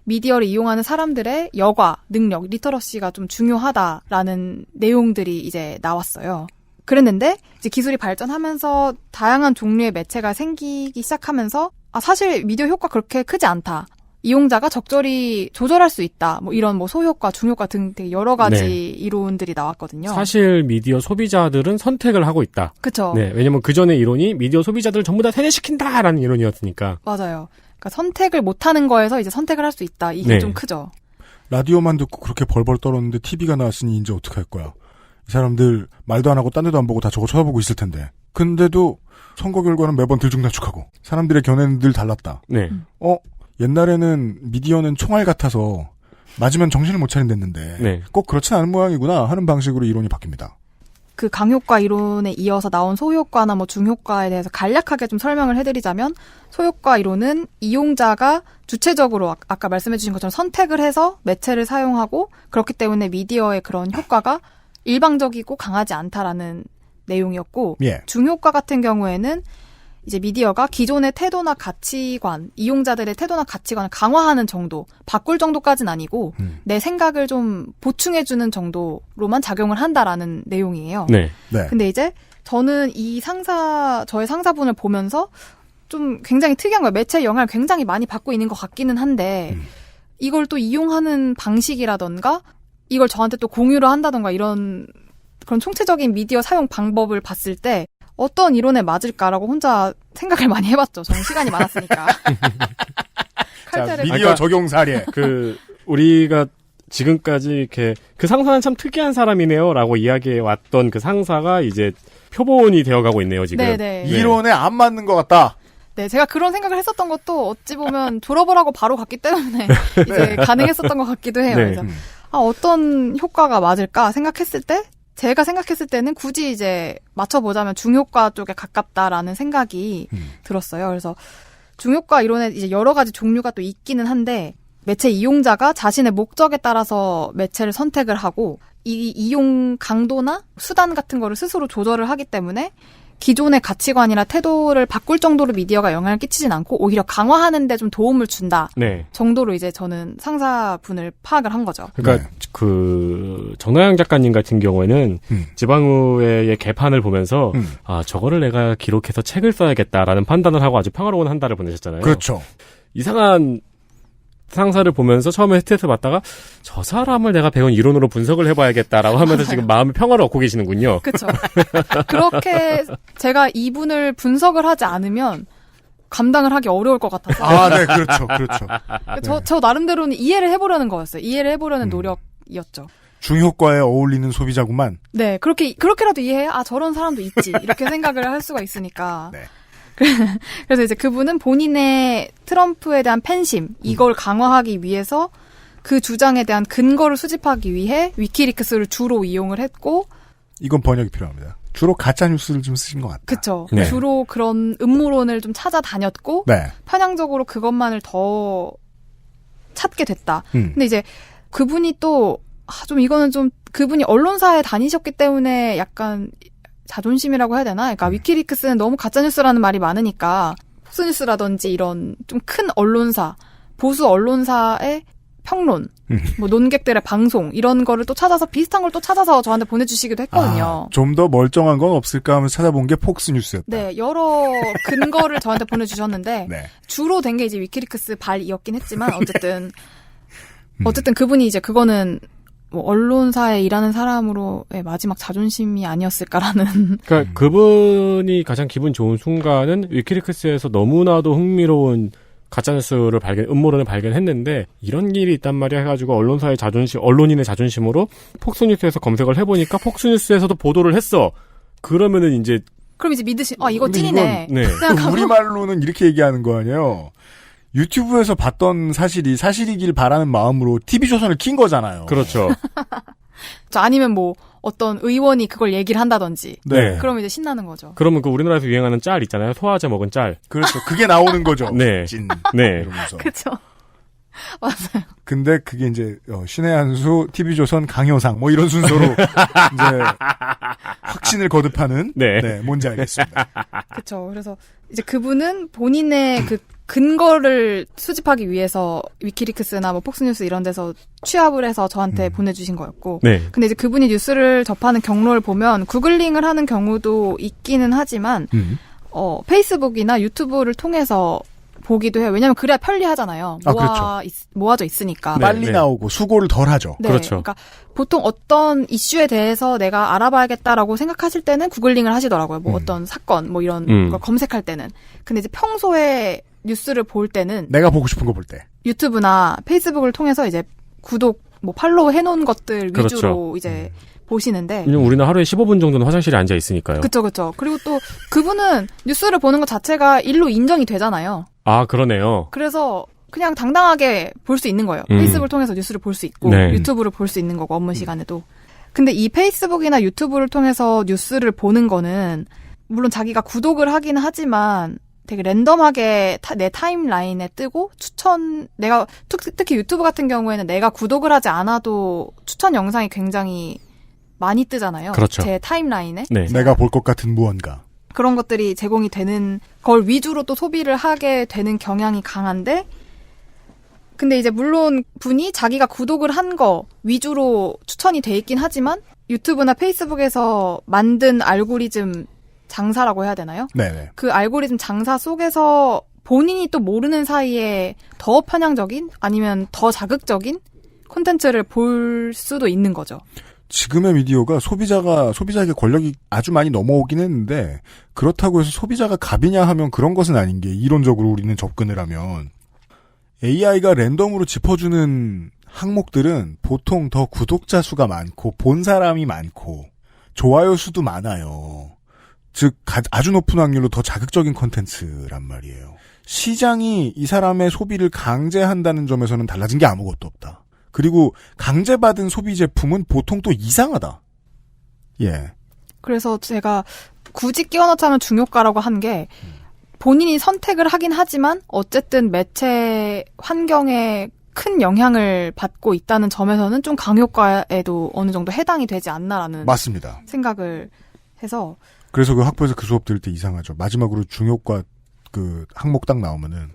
미디어를 이용하는 사람들의 여과, 능력, 리터러시가 좀 중요하다라는 내용들이 이제 나왔어요. 그랬는데 이제 기술이 발전하면서 다양한 종류의 매체가 생기기 시작하면서 사실 미디어 효과 그렇게 크지 않다. 이용자가 적절히 조절할 수 있다. 뭐 이런 뭐 소효과, 중효과 등 되게 여러 가지 네. 이론들이 나왔거든요. 사실 미디어 소비자들은 선택을 하고 있다. 그렇죠. 네, 왜냐면 그 전에 이론이 미디어 소비자들을 전부 다 세뇌시킨다라는 이론이었으니까. 맞아요. 그러니까 선택을 못하는 거에서 이제 선택을 할 수 있다. 이게 네. 좀 크죠. 라디오만 듣고 그렇게 벌벌 떨었는데 TV가 나왔으니 이제 어떡할 거야. 이 사람들 말도 안 하고 딴 데도 안 보고 다 저거 쳐다보고 있을 텐데. 근데도 선거 결과는 매번 들쭉날쭉하고 사람들의 견해는 늘 달랐다. 네. 옛날에는 미디어는 총알 같아서 맞으면 정신을 못 차린댔는데 네. 꼭 그렇진 않은 모양이구나 하는 방식으로 이론이 바뀝니다. 그 강효과 이론에 이어서 나온 소효과나 뭐 중효과에 대해서 간략하게 좀 설명을 해드리자면 소효과 이론은 이용자가 주체적으로 아까 말씀해 주신 것처럼 선택을 해서 매체를 사용하고 그렇기 때문에 미디어의 그런 효과가 일방적이고 강하지 않다라는 내용이었고 예. 중효과 같은 경우에는 이제 미디어가 기존의 태도나 가치관, 이용자들의 태도나 가치관을 강화하는 정도, 바꿀 정도까지는 아니고 내 생각을 좀 보충해주는 정도로만 작용을 한다라는 내용이에요. 네. 네. 근데 이제 저는 저의 상사분을 보면서 좀 굉장히 특이한 거예요. 매체의 영향을 굉장히 많이 받고 있는 것 같기는 한데 이걸 또 이용하는 방식이라던가 이걸 저한테 또 공유를 한다던가 이런 그런 총체적인 미디어 사용 방법을 봤을 때 어떤 이론에 맞을까라고 혼자 생각을 많이 해봤죠. 저는 시간이 많았으니까. 자, 미디어 적용 사례. 우리가 지금까지 이렇게 그 상사는 참 특이한 사람이네요라고 이야기해 왔던 그 상사가 이제 표본이 되어가고 있네요 지금. 네네. 이론에 안 맞는 것 같다. 네, 제가 그런 생각을 했었던 것도 어찌 보면 졸업을 하고 바로 갔기 때문에 이제 가능했었던 것 같기도 해요. 네. 그래서 어떤 효과가 맞을까 생각했을 때. 제가 생각했을 때는 굳이 이제 맞춰보자면 중효과 쪽에 가깝다라는 생각이 들었어요. 그래서 중효과 이론에 이제 여러 가지 종류가 또 있기는 한데 매체 이용자가 자신의 목적에 따라서 매체를 선택을 하고 이 이용 강도나 수단 같은 거를 스스로 조절을 하기 때문에 기존의 가치관이나 태도를 바꿀 정도로 미디어가 영향을 끼치진 않고 오히려 강화하는 데 좀 도움을 준다 네. 정도로 이제 저는 상사분을 파악을 한 거죠. 그러니까 그 정나영 작가님 같은 경우에는 지방의회의 개판을 보면서 저거를 내가 기록해서 책을 써야겠다라는 판단을 하고 아주 평화로운 한 달을 보내셨잖아요. 그렇죠. 이상한 상사를 보면서 처음에 스트레스 받다가 저 사람을 내가 배운 이론으로 분석을 해봐야겠다라고 하면서 지금 마음의 평화를 얻고 계시는군요. 그렇죠. 그렇게 제가 이분을 분석을 하지 않으면 감당을 하기 어려울 것 같아서. 네, 그렇죠, 그렇죠. 저 나름대로는 이해를 해보려는 거였어요. 이해를 해보려는 노력이었죠. 중효과에 어울리는 소비자구만. 네, 그렇게라도 이해해. 저런 사람도 있지. 이렇게 생각을 할 수가 있으니까. 네. 그래서 이제 그분은 본인의 트럼프에 대한 팬심, 이걸 강화하기 위해서 그 주장에 대한 근거를 수집하기 위해 위키리크스를 주로 이용을 했고, 이건 번역이 필요합니다. 주로 가짜뉴스를 좀 쓰신 것 같다. 그쵸. 네. 주로 그런 음모론을 좀 찾아다녔고, 네. 편향적으로 그것만을 더 찾게 됐다. 근데 이제 그분이 또, 좀 이거는 좀 그분이 언론사에 다니셨기 때문에 약간 자존심이라고 해야 되나? 그러니까 위키리크스는 너무 가짜뉴스라는 말이 많으니까 폭스뉴스라든지 이런 좀 큰 언론사, 보수 언론사의 평론, 뭐 논객들의 방송 이런 거를 또 찾아서 비슷한 걸 또 찾아서 저한테 보내주시기도 했거든요. 좀 더 멀쩡한 건 없을까 하면서 찾아본 게 폭스뉴스였다. 네, 여러 근거를 저한테 보내주셨는데 네. 주로 된 게 이제 위키리크스 발이었긴 했지만 어쨌든 그분이 이제 그거는 뭐 언론사에 일하는 사람으로의 마지막 자존심이 아니었을까라는. 그러니까 그분이 가장 기분 좋은 순간은 위키리크스에서 너무나도 흥미로운 가짜뉴스를 음모론을 발견했는데 이런 일이 있단 말이야 해가지고 언론사의 자존심, 언론인의 자존심으로 폭스뉴스에서 검색을 해보니까 폭스뉴스에서도 보도를 했어. 그러면은 이제 그럼 이제 이거 찐이네. 네. 우리말로는 이렇게 얘기하는 거 아니에요. 유튜브에서 봤던 사실이 사실이길 바라는 마음으로 TV조선을 킨 거잖아요. 그렇죠. 아니면 뭐 어떤 의원이 그걸 얘기를 한다든지. 네. 그러면 이제 신나는 거죠. 그러면 그 우리나라에서 유행하는 짤 있잖아요. 소화제 먹은 짤. 그렇죠. 그게 나오는 거죠. 네. 찐. 네. 이러면서. 그렇죠. 맞아요. 근데 그게 이제 신의 한수, TV조선 강효상 뭐 이런 순서로 이제 확신을 거듭하는. 네. 뭔지 알겠습니다. 그렇죠. 그래서 이제 그분은 본인의 그 근거를 수집하기 위해서 위키리크스나 뭐 폭스뉴스 이런 데서 취합을 해서 저한테 보내주신 거였고. 네. 근데 이제 그분이 뉴스를 접하는 경로를 보면 구글링을 하는 경우도 있기는 하지만 페이스북이나 유튜브를 통해서 보기도 해요. 왜냐하면 그래야 편리하잖아요. 그렇죠. 모아져 있으니까. 네, 빨리 나오고 수고를 덜 하죠. 네, 그렇죠. 그러니까 보통 어떤 이슈에 대해서 내가 알아봐야겠다라고 생각하실 때는 구글링을 하시더라고요. 뭐 어떤 사건 뭐 이런 걸 검색할 때는. 근데 이제 평소에 뉴스를 볼 때는 내가 보고 싶은 거 볼 때 유튜브나 페이스북을 통해서 이제 구독, 뭐 팔로우 해놓은 것들 그렇죠. 위주로 이제 보시는데. 왜냐면 우리는 하루에 15분 정도는 화장실에 앉아 있으니까요. 그쵸. 그리고 또 그분은 뉴스를 보는 것 자체가 일로 인정이 되잖아요. 아, 그러네요. 그래서 그냥 당당하게 볼 수 있는 거예요. 페이스북을 통해서 뉴스를 볼 수 있고 네. 유튜브를 볼 수 있는 거고 업무 시간에도. 근데 이 페이스북이나 유튜브를 통해서 뉴스를 보는 거는 물론 자기가 구독을 하긴 하지만 되게 랜덤하게 내 타임라인에 뜨고 내가 특히 유튜브 같은 경우에는 내가 구독을 하지 않아도 추천 영상이 굉장히 많이 뜨잖아요. 그렇죠. 제 타임라인에. 네. 내가 볼 것 같은 무언가. 그런 것들이 제공이 되는 걸 위주로 또 소비를 하게 되는 경향이 강한데, 근데 이제 물론 분이 자기가 구독을 한 거 위주로 추천이 돼 있긴 하지만 유튜브나 페이스북에서 만든 알고리즘 장사라고 해야 되나요? 네네. 그 알고리즘 장사 속에서 본인이 또 모르는 사이에 더 편향적인 아니면 더 자극적인 콘텐츠를 볼 수도 있는 거죠. 지금의 미디어가 소비자에게 권력이 아주 많이 넘어오긴 했는데 그렇다고 해서 소비자가 갑이냐 하면 그런 것은 아닌 게 이론적으로 우리는 접근을 하면 AI가 랜덤으로 짚어주는 항목들은 보통 더 구독자 수가 많고 본 사람이 많고 좋아요 수도 많아요. 즉 아주 높은 확률로 더 자극적인 콘텐츠란 말이에요. 시장이 이 사람의 소비를 강제한다는 점에서는 달라진 게 아무것도 없다. 그리고 강제받은 소비 제품은 보통 또 이상하다. 예. 그래서 제가 굳이 끼워넣자면 중요가라고 한 게 본인이 선택을 하긴 하지만 어쨌든 매체 환경에 큰 영향을 받고 있다는 점에서는 좀 강요가에도 어느 정도 해당이 되지 않나라는 맞습니다. 생각을 해서 그래서 그 학부에서 그 수업 들을 때 이상하죠. 마지막으로 중요가 그 항목 딱 나오면은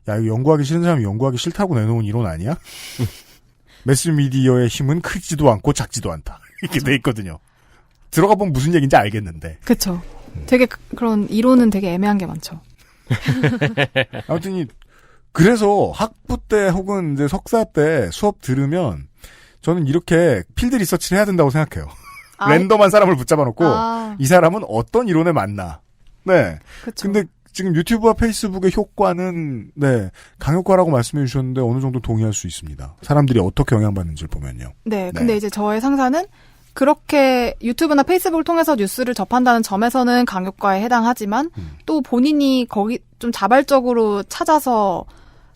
야 이거 연구하기 싫은 사람이 연구하기 싫다고 내놓은 이론 아니야? 매스미디어의 힘은 크지도 않고 작지도 않다. 이렇게 돼 있거든요. 들어가 보면 무슨 얘기인지 알겠는데. 그렇죠. 되게 그런 이론은 되게 애매한 게 많죠. 아무튼 그래서 학부 때 혹은 이제 석사 때 수업 들으면 저는 이렇게 필드 리서치를 해야 된다고 생각해요. 랜덤한 사람을 붙잡아 놓고 이 사람은 어떤 이론에 맞나. 네. 그쵸. 근데 지금 유튜브와 페이스북의 효과는 네 강효과라고 말씀해 주셨는데 어느 정도 동의할 수 있습니다. 사람들이 어떻게 영향받는지를 보면요. 네. 근데 이제 저의 상사는 그렇게 유튜브나 페이스북을 통해서 뉴스를 접한다는 점에서는 강요과에 해당하지만 또 본인이 거기 좀 자발적으로 찾아서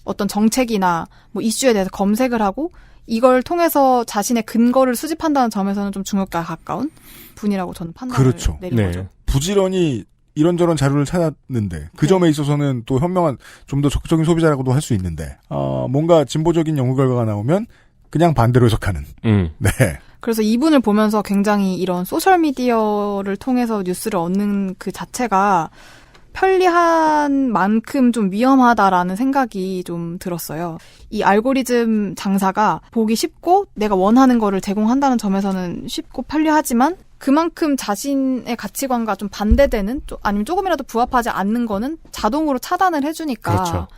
어떤 정책이나 뭐 이슈에 대해서 검색을 하고 이걸 통해서 자신의 근거를 수집한다는 점에서는 좀 중요과에 가까운 분이라고 저는 판단을 그렇죠. 내린 거죠. 부지런히 이런저런 자료를 찾았는데 그 점에 있어서는 또 현명한 좀 더 적극적인 소비자라고도 할 수 있는데 뭔가 진보적인 연구 결과가 나오면 그냥 반대로 해석하는. 네. 그래서 이분을 보면서 굉장히 이런 소셜미디어를 통해서 뉴스를 얻는 그 자체가 편리한 만큼 좀 위험하다라는 생각이 좀 들었어요. 이 알고리즘 장사가 보기 쉽고 내가 원하는 거를 제공한다는 점에서는 쉽고 편리하지만 그만큼 자신의 가치관과 좀 반대되는 아니면 조금이라도 부합하지 않는 거는 자동으로 차단을 해주니까 그렇죠.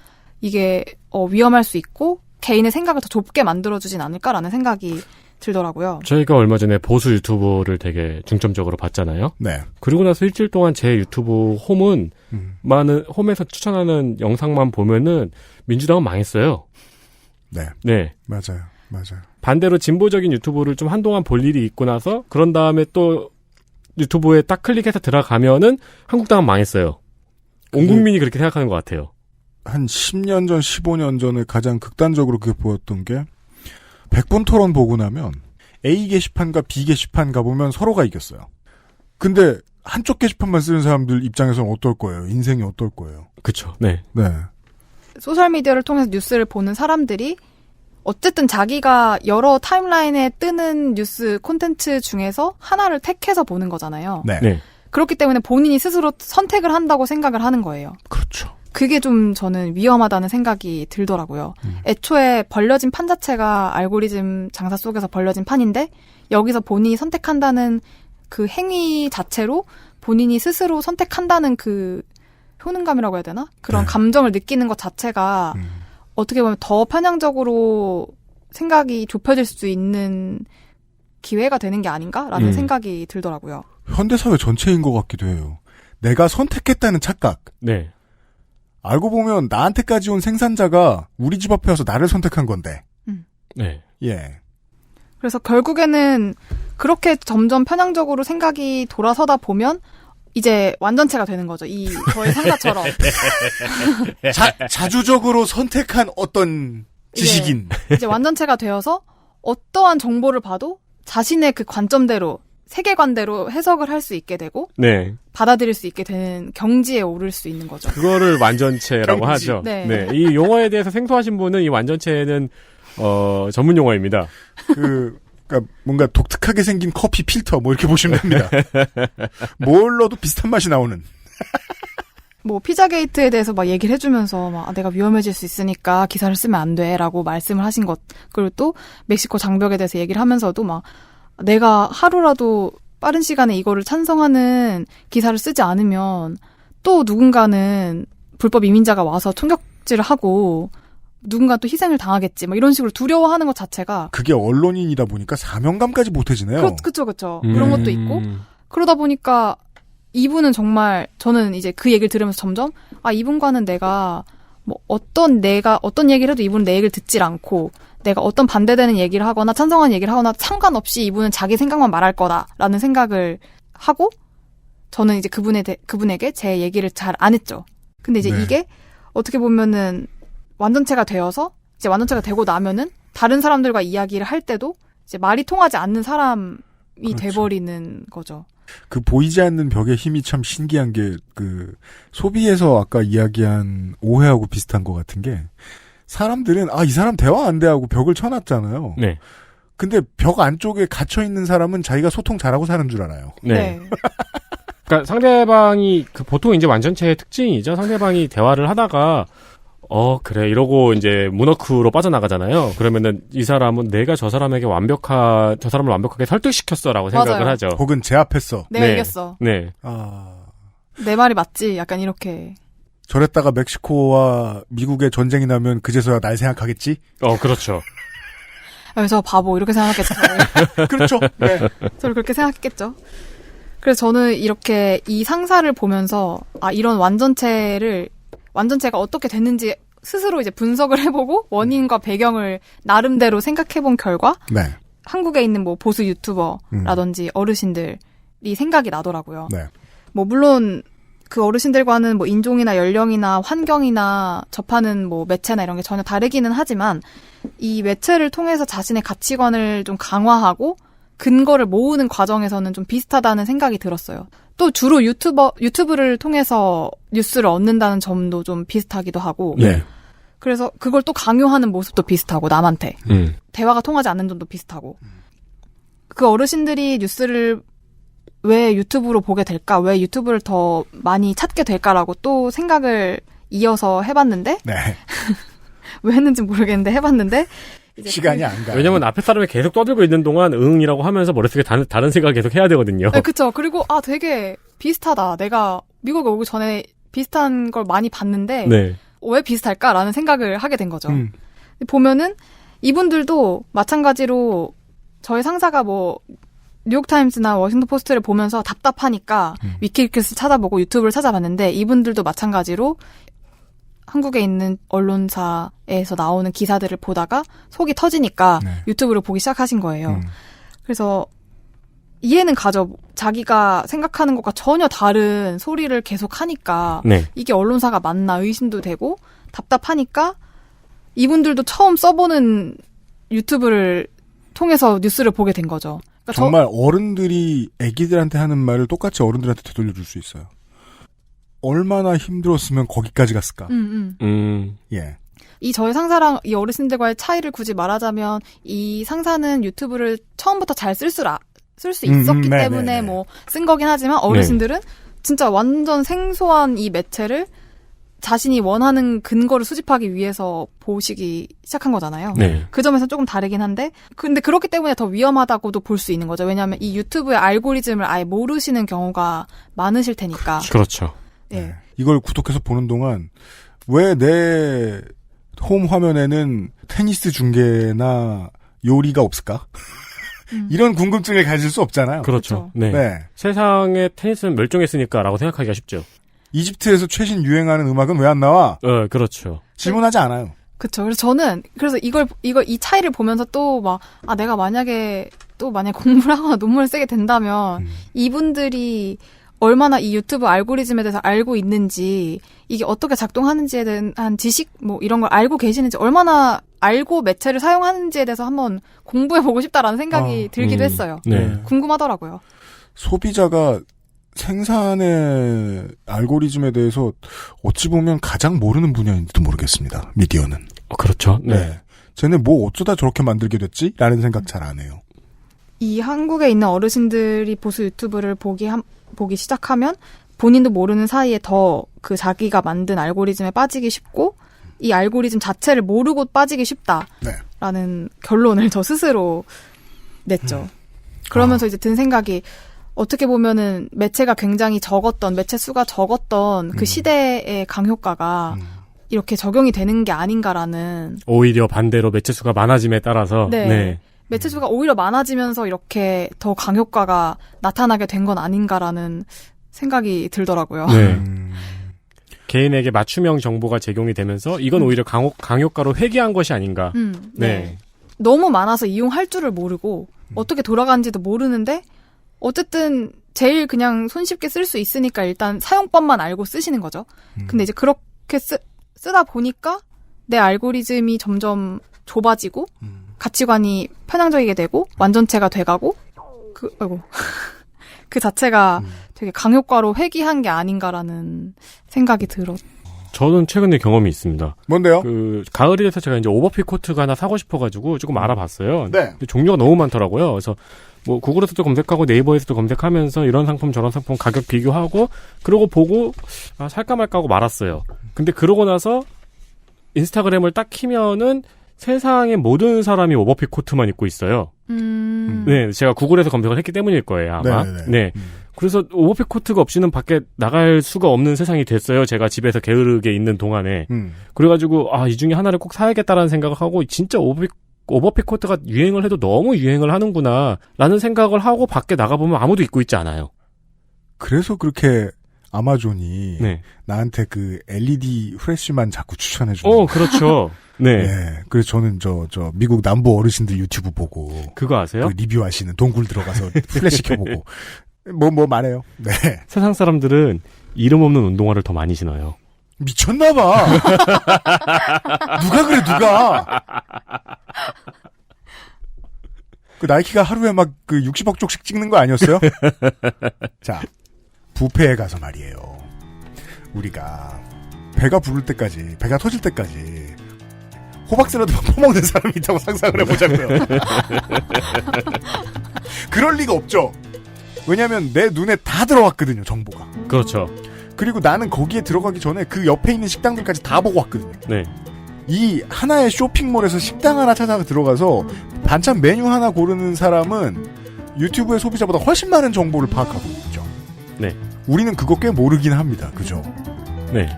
이게 위험할 수 있고 개인의 생각을 더 좁게 만들어주진 않을까라는 생각이 들더라고요. 저희가 얼마 전에 보수 유튜브를 되게 중점적으로 봤잖아요. 네. 그리고 나서 일주일 동안 제 유튜브 홈은 홈에서 추천하는 영상만 보면은 민주당은 망했어요. 네. 네. 맞아요. 반대로 진보적인 유튜브를 좀 한동안 볼 일이 있고 나서 그런 다음에 또 유튜브에 딱 클릭해서 들어가면은 한국당은 망했어요. 온 국민이 그렇게 생각하는 것 같아요. 한 10년 전, 15년 전에 가장 극단적으로 그게 보였던 게 100분 토론 보고 나면 A 게시판과 B 게시판 가보면 서로가 이겼어요. 근데 한쪽 게시판만 쓰는 사람들 입장에서는 어떨 거예요? 인생이 어떨 거예요? 그쵸. 네. 소셜미디어를 통해서 뉴스를 보는 사람들이 어쨌든 자기가 여러 타임라인에 뜨는 뉴스 콘텐츠 중에서 하나를 택해서 보는 거잖아요. 네. 그렇기 때문에 본인이 스스로 선택을 한다고 생각을 하는 거예요. 그렇죠. 그게 좀 저는 위험하다는 생각이 들더라고요. 애초에 벌려진 판 자체가 알고리즘 장사 속에서 벌려진 판인데 여기서 본인이 선택한다는 그 행위 자체로 본인이 스스로 선택한다는 그 효능감이라고 해야 되나? 그런 감정을 느끼는 것 자체가 어떻게 보면 더 편향적으로 생각이 좁혀질 수 있는 기회가 되는 게 아닌가라는 생각이 들더라고요. 현대사회 전체인 것 같기도 해요. 내가 선택했다는 착각. 네. 알고 보면 나한테까지 온 생산자가 우리 집 앞에 와서 나를 선택한 건데. 네. 예. 그래서 결국에는 그렇게 점점 편향적으로 생각이 돌아서다 보면 이제 완전체가 되는 거죠. 이 저의 상사처럼. 자주적으로 선택한 어떤 지식인. 이제 완전체가 되어서 어떠한 정보를 봐도 자신의 그 관점대로 세계관대로 해석을 할 수 있게 되고 네. 받아들일 수 있게 되는 경지에 오를 수 있는 거죠. 그거를 완전체라고 하죠. 네. 이 용어에 대해서 생소하신 분은 이 완전체는 전문 용어입니다. 그러니까 뭔가 독특하게 생긴 커피 필터 뭐 이렇게 보시면 됩니다. 뭘 넣어도 비슷한 맛이 나오는. 뭐 피자게이트에 대해서 막 얘기를 해주면서 막 내가 위험해질 수 있으니까 기사를 쓰면 안 돼라고 말씀을 하신 것, 그리고 또 멕시코 장벽에 대해서 얘기를 하면서도 막 내가 하루라도 빠른 시간에 이거를 찬성하는 기사를 쓰지 않으면 또 누군가는 불법 이민자가 와서 총격질을 하고 누군가 또 희생을 당하겠지 막 이런 식으로 두려워하는 것 자체가 그게 언론인이다 보니까 사명감까지 못해지네요. 그쵸. 그런 것도 있고 그러다 보니까 이분은 정말 저는 이제 그 얘기를 들으면서 점점 이분과는 내가 뭐 어떤 얘기를 해도 이분은 내 얘기를 듣질 않고 내가 어떤 반대되는 얘기를 하거나 찬성하는 얘기를 하거나 상관없이 이분은 자기 생각만 말할 거다라는 생각을 하고 저는 이제 그분에게 제 얘기를 잘 안 했죠. 근데 이제 이게 어떻게 보면은 완전체가 되어서 이제 완전체가 되고 나면은 다른 사람들과 이야기를 할 때도 이제 말이 통하지 않는 사람이 돼버리는 거죠. 그 보이지 않는 벽의 힘이 참 신기한 게 그 소비에서 아까 이야기한 오해하고 비슷한 것 같은 게 사람들은 이 사람 대화 안 돼 하고 벽을 쳐놨잖아요. 네. 근데 벽 안쪽에 gat혀 있는 사람은 자기가 소통 잘하고 사는 줄 알아요. 네. 그러니까 상대방이 보통 이제 완전체의 특징이죠. 상대방이 대화를 하다가 그래 이러고 이제 문워크로 빠져나가잖아요. 그러면은 이 사람은 내가 저 사람을 완벽하게 설득시켰어라고 생각을 맞아요. 하죠. 혹은 제압했어. 내가 이겼어. 네. 내 말이 맞지? 약간 이렇게. 저랬다가 멕시코와 미국의 전쟁이 나면 그제서야 날 생각하겠지? 그렇죠. 그래서 바보 이렇게 생각했겠죠. 그렇죠. 네. 저를 그렇게 생각했겠죠. 그래서 저는 이렇게 이 상사를 보면서 이런 완전체가 어떻게 됐는지 스스로 이제 분석을 해보고 원인과 배경을 나름대로 생각해본 결과 한국에 있는 뭐 보수 유튜버라든지 어르신들이 생각이 나더라고요. 네. 뭐 물론 그 어르신들과는 뭐 인종이나 연령이나 환경이나 접하는 뭐 매체나 이런 게 전혀 다르기는 하지만 이 매체를 통해서 자신의 가치관을 좀 강화하고 근거를 모으는 과정에서는 좀 비슷하다는 생각이 들었어요. 또 주로 유튜브를 통해서 뉴스를 얻는다는 점도 좀 비슷하기도 하고. 네. 그래서 그걸 또 강요하는 모습도 비슷하고 남한테. 대화가 통하지 않는 점도 비슷하고. 그 어르신들이 뉴스를 왜 유튜브로 보게 될까? 왜 유튜브를 더 많이 찾게 될까라고 또 생각을 이어서 해봤는데. 네. 왜 했는지 모르겠는데 해봤는데. 시간이 안 가요. 왜냐면 앞에 사람이 계속 떠들고 있는 동안 응이라고 하면서 머릿속에 다른 생각을 계속 해야 되거든요. 네, 그쵸. 그리고 되게 비슷하다. 내가 미국에 오기 전에 비슷한 걸 많이 봤는데 네. 왜 비슷할까라는 생각을 하게 된 거죠. 보면은 이분들도 마찬가지로 저희 상사가 뭐 뉴욕타임스나 워싱턴 포스트를 보면서 답답하니까 위키리크스 찾아보고 유튜브를 찾아봤는데 이분들도 마찬가지로 한국에 있는 언론사에서 나오는 기사들을 보다가 속이 터지니까 유튜브를 보기 시작하신 거예요. 그래서 이해는 가죠. 자기가 생각하는 것과 전혀 다른 소리를 계속 하니까 이게 언론사가 맞나 의심도 되고 답답하니까 이분들도 처음 써보는 유튜브를 통해서 뉴스를 보게 된 거죠. 그러니까 정말 어른들이 아기들한테 하는 말을 똑같이 어른들한테 되돌려줄 수 있어요. 얼마나 힘들었으면 거기까지 갔을까. 예. 이 저희 상사랑 이 어르신들과의 차이를 굳이 말하자면 이 상사는 유튜브를 처음부터 잘 쓸 수 있었기 때문에 뭐 쓴 거긴 하지만 어르신들은 진짜 완전 생소한 이 매체를 자신이 원하는 근거를 수집하기 위해서 보시기 시작한 거잖아요. 그 점에서 조금 다르긴 한데 근데 그렇기 때문에 더 위험하다고도 볼 수 있는 거죠. 왜냐하면 이 유튜브의 알고리즘을 아예 모르시는 경우가 많으실 테니까. 그렇죠. 예. 이걸 구독해서 보는 동안 왜 내 홈 화면에는 테니스 중계나 요리가 없을까? 이런 궁금증을 가질 수 없잖아요. 그렇죠. 네. 세상에 테니스는 멸종했으니까라고 생각하기가 쉽죠. 이집트에서 최신 유행하는 음악은 왜 안 나와? 그렇죠. 질문하지 않아요. 그렇죠. 그래서 저는 이 차이를 보면서 또 막 내가 만약에 공부를 하거나 논문을 쓰게 된다면 이분들이 얼마나 이 유튜브 알고리즘에 대해서 알고 있는지 이게 어떻게 작동하는지에 대한 지식 뭐 이런 걸 알고 계시는지 얼마나 알고 매체를 사용하는지에 대해서 한번 공부해보고 싶다라는 생각이 들기도 했어요. 궁금하더라고요. 소비자가 생산의 알고리즘에 대해서 어찌 보면 가장 모르는 분야인지도 모르겠습니다. 미디어는. 그렇죠. 네. 쟤네 뭐 어쩌다 저렇게 만들게 됐지? 라는 생각 잘 안 해요. 이 한국에 있는 어르신들이 보수 유튜브를 보기 시작하면 본인도 모르는 사이에 더 그 자기가 만든 알고리즘에 빠지기 쉽고 이 알고리즘 자체를 모르고 빠지기 쉽다라는 결론을 저 스스로 냈죠. 그러면서 이제 든 생각이 어떻게 보면은 매체 수가 적었던 그 시대의 강효과가 이렇게 적용이 되는 게 아닌가라는. 오히려 반대로 매체 수가 많아짐에 따라서. 매체 수가 오히려 많아지면서 이렇게 더 강효과가 나타나게 된 건 아닌가라는 생각이 들더라고요. 개인에게 맞춤형 정보가 제공이 되면서 이건 오히려 강효과로 회귀한 것이 아닌가. 너무 많아서 이용할 줄을 모르고 어떻게 돌아가는지도 모르는데 어쨌든 제일 그냥 손쉽게 쓸 수 있으니까 일단 사용법만 알고 쓰시는 거죠. 근데 이제 그렇게 쓰다 보니까 내 알고리즘이 점점 좁아지고 가치관이 편향적이게 되고 완전체가 돼가고 그 자체가 되게 강효과로 회귀한 게 아닌가라는 생각이 들었어요. 저는 최근에 경험이 있습니다. 뭔데요? 가을이 돼서 제가 이제 오버핏 코트가 하나 사고 싶어가지고 조금 알아봤어요. 네. 근데 종류가 너무 많더라고요. 그래서 뭐 구글에서도 검색하고 네이버에서도 검색하면서 이런 상품 저런 상품 가격 비교하고 그러고 보고 살까 말까 하고 말았어요. 근데 그러고 나서 인스타그램을 딱 키면은 세상의 모든 사람이 오버핏 코트만 입고 있어요. 네, 제가 구글에서 검색을 했기 때문일 거예요, 아마. 네. 그래서 오버핏 코트가 없이는 밖에 나갈 수가 없는 세상이 됐어요. 제가 집에서 게으르게 있는 동안에. 그래가지고 이 중에 하나를 꼭 사야겠다라는 생각을 하고 진짜 오버핏 코트가 유행을 해도 너무 유행을 하는구나 라는 생각을 하고 밖에 나가보면 아무도 입고 있지 않아요. 그래서 그렇게 아마존이 나한테 그 LED 후레쉬만 자꾸 추천해주는. 그렇죠. 네. 예. 그래서 저는 저 미국 남부 어르신들 유튜브 보고 그거 아세요? 그 리뷰하시는 동굴 들어가서 플래시 켜보고 뭐 말해요. 네. 세상 사람들은 이름 없는 운동화를 더 많이 신어요. 미쳤나봐. 누가 그래 누가. 그 나이키가 하루에 막 그 60억 쪽씩 찍는 거 아니었어요? 자, 뷔페에 가서 말이에요. 우리가 배가 부를 때까지, 배가 터질 때까지 호박샐러드만 퍼먹는 사람이 있다고 상상을 해보자고요. 그럴 리가 없죠. 왜냐하면 내 눈에 다 들어왔거든요, 정보가. 그렇죠. 그리고 나는 거기에 들어가기 전에 그 옆에 있는 식당들까지 다 보고 왔거든요. 네. 이 하나의 쇼핑몰에서 식당 하나 찾아 들어가서 반찬 메뉴 하나 고르는 사람은 유튜브의 소비자보다 훨씬 많은 정보를 파악하고 있죠. 네. 우리는 그거 꽤 모르긴 합니다. 그죠? 네.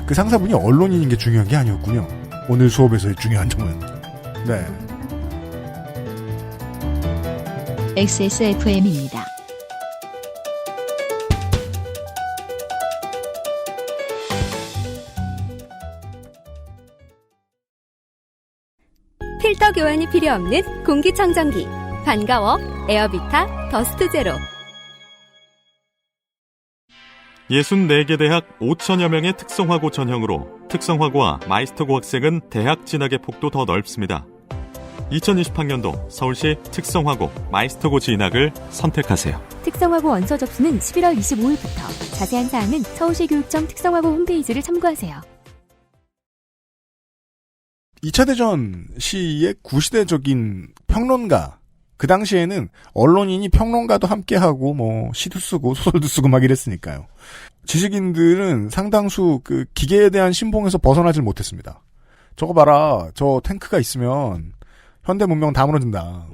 그 상사분이 언론인인 게 중요한 게 아니었군요. 오늘 수업에서의 중요한 점은. 네. XSFM입니다. 필터 교환이 필요 없는 공기청정기. 반가워 에어비타 더스트 제로. 64개 대학 5천여 명의 특성화고 전형으로 특성화고와 마이스터고 학생은 대학 진학의 폭도 더 넓습니다. 2020학년도 서울시 특성화고 마이스터고 진학을 선택하세요. 특성화고 원서 접수는 11월 25일부터. 자세한 사항은 서울시 교육청 특성화고 홈페이지를 참고하세요. 2차 대전 시의 구시대적인 평론가. 그 당시에는 언론인이 평론가도 함께하고 뭐 시도 쓰고 소설도 쓰고 막 이랬으니까요. 지식인들은 상당수 그 기계에 대한 신봉에서 벗어나질 못했습니다. 저거 봐라. 저 탱크가 있으면 현대 문명 다 무너진다.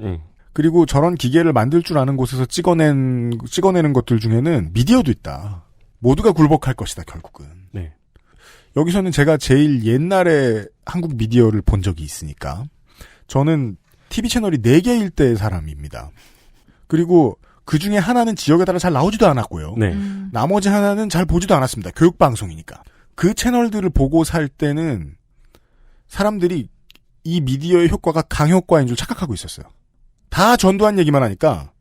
그리고 저런 기계를 만들 줄 아는 곳에서 찍어내는 것들 중에는 미디어도 있다. 모두가 굴복할 것이다, 결국은. 네. 여기서는 제가 제일 옛날에 한국 미디어를 본 적이 있으니까 저는 TV 채널이 4개일 때의 사람입니다. 그리고 그 중에 하나는 지역에 따라 잘 나오지도 않았고요. 네. 나머지 하나는 잘 보지도 않았습니다. 교육방송이니까. 그 채널들을 보고 살 때는 사람들이 이 미디어의 효과가 강효과인 줄 착각하고 있었어요. 다 전두환 얘기만 하니까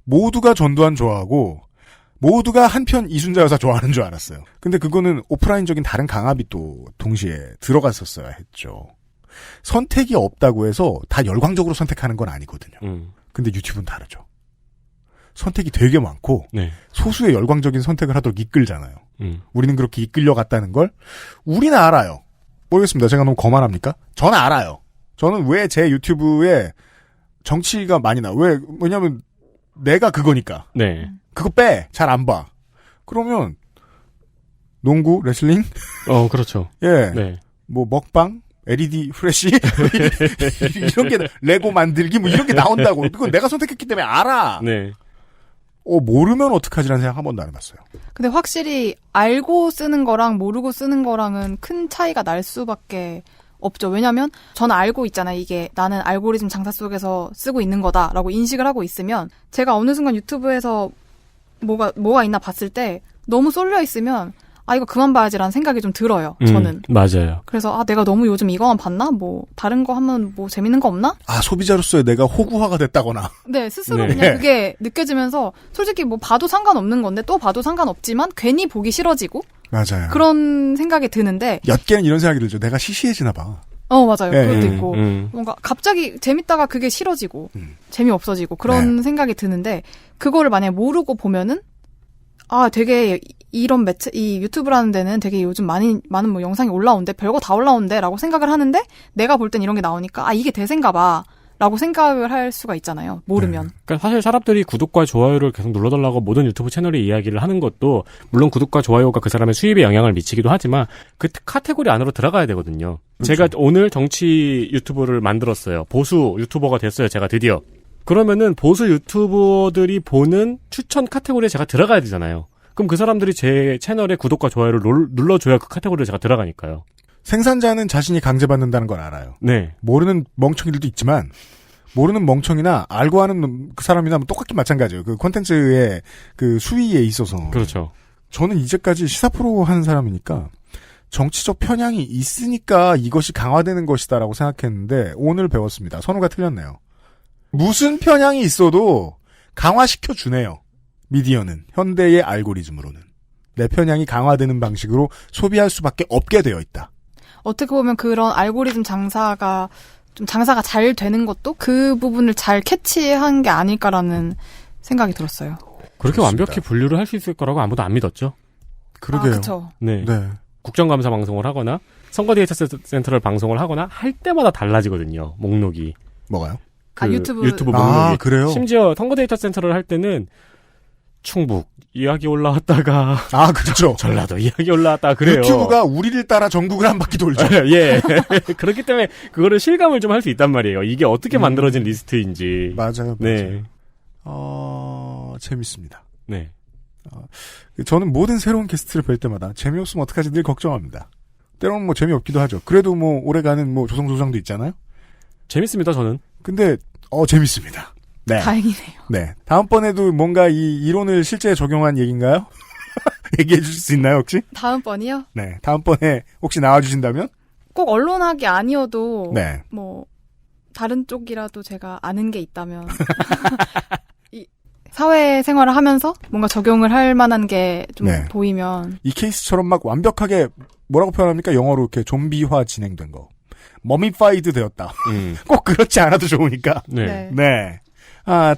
모두가 전두환 좋아하고 모두가 한편 이순자 여사 좋아하는 줄 알았어요. 근데 그거는 오프라인적인 다른 강압이 또 동시에 들어갔었어야 했죠. 선택이 없다고 해서 다 열광적으로 선택하는 건 아니거든요. 근데 유튜브는 다르죠. 선택이 되게 많고 네. 소수의 열광적인 선택을 하도록 이끌잖아요. 우리는 그렇게 이끌려갔다는 걸 우리는 알아요. 모르겠습니다. 제가 너무 거만합니까? 저는 알아요. 저는 왜 제 유튜브에 정치가 많이 왜냐면 내가 그거니까. 네. 그거 빼. 잘 안 봐. 그러면 농구, 레슬링? 그렇죠. 예. 네. 뭐 먹방, LED 프레시 이런 게 레고 만들기 뭐 이런 게 나온다고. 그건 내가 선택했기 때문에 알아. 네. 모르면 어떡하지라는 생각 한 번도 안 해봤어요. 근데 확실히 알고 쓰는 거랑 모르고 쓰는 거랑은 큰 차이가 날 수밖에 없죠. 왜냐면 저는 알고 있잖아요. 이게 나는 알고리즘 장사 속에서 쓰고 있는 거다라고 인식을 하고 있으면 제가 어느 순간 유튜브에서 뭐가 있나 봤을 때 너무 쏠려 있으면 이거 그만 봐야지라는 생각이 좀 들어요. 저는. 맞아요. 그래서 내가 너무 요즘 이거만 봤나? 뭐 다른 거 하면 뭐 재밌는 거 없나? 소비자로서의 내가 호구화가 됐다거나. 네, 스스로 그냥 그게 느껴지면서 솔직히 뭐 봐도 상관없는 건데 또 봐도 상관없지만 괜히 보기 싫어지고. 맞아요. 그런 생각이 드는데. 엿개는 이런 생각이 들죠. 내가 시시해지나 봐. 맞아요. 그것도 있고. 뭔가 갑자기 재밌다가 그게 싫어지고 재미없어지고 그런 생각이 드는데 그거를 만약에 모르고 보면은 되게 이런 이 유튜브라는 데는 되게 요즘 많은 뭐 영상이 올라온대, 별거 다 올라온대 라고 생각을 하는데 내가 볼 땐 이런 게 나오니까 이게 대세인가 봐 라고 생각을 할 수가 있잖아요. 모르면. 그러니까 사실 사람들이 구독과 좋아요를 계속 눌러달라고 모든 유튜브 채널이 이야기를 하는 것도 물론 구독과 좋아요가 그 사람의 수입에 영향을 미치기도 하지만 그 카테고리 안으로 들어가야 되거든요. 그렇죠. 제가 오늘 정치 유튜브를 만들었어요. 보수 유튜버가 됐어요. 제가 드디어. 그러면은 보수 유튜버들이 보는 추천 카테고리에 제가 들어가야 되잖아요. 그럼 그 사람들이 제 채널에 구독과 좋아요를 눌러줘야 그 카테고리에 제가 들어가니까요. 생산자는 자신이 강제받는다는 걸 알아요. 네. 모르는 멍청이들도 있지만 모르는 멍청이나 알고 하는 그 사람이나 똑같이 마찬가지예요. 그 콘텐츠의 그 수위에 있어서. 그렇죠. 저는 이제까지 시사 프로 하는 사람이니까 정치적 편향이 있으니까 이것이 강화되는 것이다라고 생각했는데 오늘 배웠습니다. 선우가 틀렸네요. 무슨 편향이 있어도 강화시켜주네요. 미디어는 현대의 알고리즘으로는 내 편향이 강화되는 방식으로 소비할 수밖에 없게 되어 있다. 어떻게 보면 그런 알고리즘 장사가 잘 되는 것도 그 부분을 잘 캐치한 게 아닐까라는 생각이 들었어요. 그렇게 그렇습니다. 완벽히 분류를 할 수 있을 거라고 아무도 안 믿었죠. 그러게요. 그렇죠. 네. 네. 국정감사 방송을 하거나 선거 데이터 센터를 방송을 하거나 할 때마다 달라지거든요. 목록이. 뭐가요? 유튜브 목록이. 아, 그래요? 심지어 선거 데이터 센터를 할 때는 충북 이야기 올라왔다가 그렇죠. 전라도 이야기 올라왔다가 그래요. 유튜브가 우리를 따라 전국을 한 바퀴 돌죠. 예. 그렇기 때문에 그거를 실감을 좀 할 수 있단 말이에요. 이게 어떻게 만들어진 리스트인지. 맞아요. 네. 재밌습니다. 네. 저는 모든 새로운 게스트를 뵐 때마다 재미없으면 어떡하지 늘 걱정합니다. 때로는 뭐 재미없기도 하죠. 그래도 뭐 오래가는 뭐 조성조상도 있잖아요. 재밌습니다, 저는. 근데 재밌습니다. 네. 다행이네요. 네. 다음번에도 뭔가 이 이론을 실제 적용한 얘기인가요? 얘기해 주실 수 있나요, 혹시? 다음번이요? 네. 다음번에 혹시 나와주신다면? 꼭 언론학이 아니어도 네. 뭐 다른 쪽이라도 제가 아는 게 있다면 이 사회생활을 하면서 뭔가 적용을 할 만한 게 좀 네. 보이면 이 케이스처럼 막 완벽하게 뭐라고 표현합니까? 영어로 이렇게 좀비화 진행된 거. 머미파이드 되었다. 꼭 그렇지 않아도 좋으니까. 네. 네.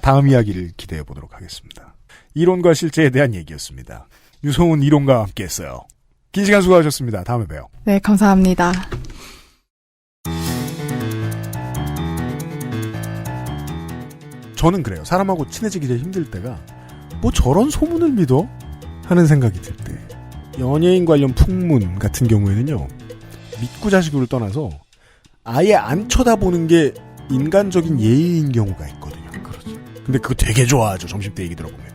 다음 이야기를 기대해 보도록 하겠습니다. 이론과 실제에 대한 얘기였습니다. 유소은 이론가와 함께 했어요. 긴 시간 수고하셨습니다. 다음에 봬요. 네, 감사합니다. 저는 그래요. 사람하고 친해지기 제일 힘들 때가 뭐 저런 소문을 믿어? 하는 생각이 들 때. 연예인 관련 풍문 같은 경우에는요. 믿고 자식으로 떠나서 아예 안 쳐다보는 게 인간적인 예의인 경우가 있거든요. 그렇죠. 근데 그거 되게 좋아하죠. 점심때 얘기 들어보면.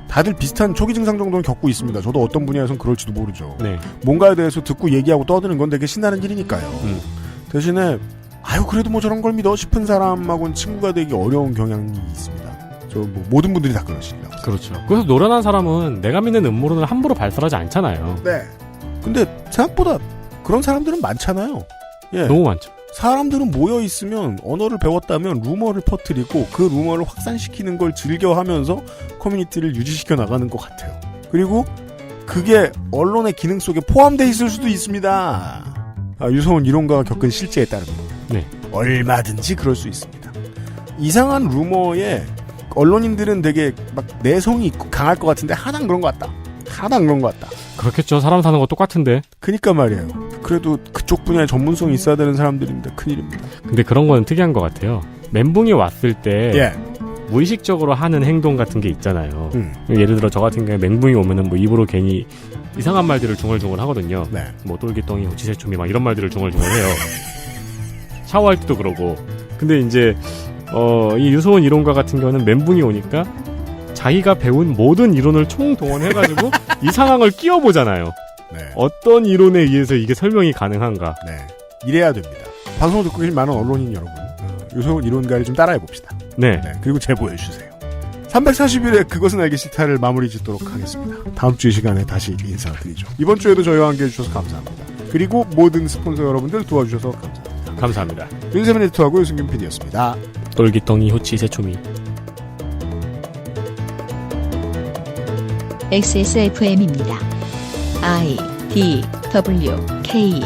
다들 비슷한 초기 증상 정도는 겪고 있습니다. 저도 어떤 분야에선 그럴지도 모르죠. 네. 뭔가에 대해서 듣고 얘기하고 떠드는 건 되게 신나는 일이니까요. 대신에 그래도 뭐 저런 걸 믿어 싶은 사람하고는 친구가 되기 어려운 경향이 있습니다. 뭐 모든 분들이 다 그러시려고. 그렇죠. 그래서 노련한 사람은 내가 믿는 음모론을 함부로 발설하지 않잖아요. 네. 근데 생각보다 그런 사람들은 많잖아요. 예. 너무 많죠. 사람들은 모여 있으면 언어를 배웠다면 루머를 퍼뜨리고 그 루머를 확산시키는 걸 즐겨하면서 커뮤니티를 유지시켜 나가는 것 같아요. 그리고 그게 언론의 기능 속에 포함되어 있을 수도 있습니다. 유소은 이론가가 겪은 실제에 따르면 네. 얼마든지 그럴 수 있습니다. 이상한 루머에 언론인들은 되게 막 내성이 있고 강할 것 같은데 하나는 그런 것 같다. 하나는 그런 것 같다. 그렇겠죠. 사람 사는 거 똑같은데. 그니까 말이에요. 그래도 그쪽 분야에 전문성이 있어야 되는 사람들입니다. 큰일입니다. 근데 그런 거는 특이한 것 같아요. 멘붕이 왔을 때 무의식적으로 하는 행동 같은 게 있잖아요. 예를 들어 저 같은 경우에 멘붕이 오면은 뭐 입으로 괜히 이상한 말들을 중얼중얼 하거든요. 네. 뭐 똘기덩이, 호치새초미 막 이런 말들을 중얼중얼 해요. 샤워할 때도 그러고. 근데 이제 이 유소은 이론가 같은 경우는 멘붕이 오니까 자기가 배운 모든 이론을 총동원해가지고 이 상황을 끼워보잖아요. 네. 어떤 이론에 의해서 이게 설명이 가능한가. 네. 이래야 됩니다. 방송을 듣고 계신 많은 언론인 여러분, 유소은 이론가를 좀 따라해봅시다. 네. 그리고 제보해주세요. 340일에 그것은 알기 싫다를 마무리 짓도록 하겠습니다. 다음 주 이 시간에 다시 인사드리죠. 이번 주에도 저희와 함께 해주셔서 감사합니다. 그리고 모든 스폰서 여러분들 도와주셔서 감사합니다. 감사합니다. 윤세민 에디터하고 유승균 PD였습니다. 똘기덩이, 호치새초미. XSFM입니다. I, D, W, K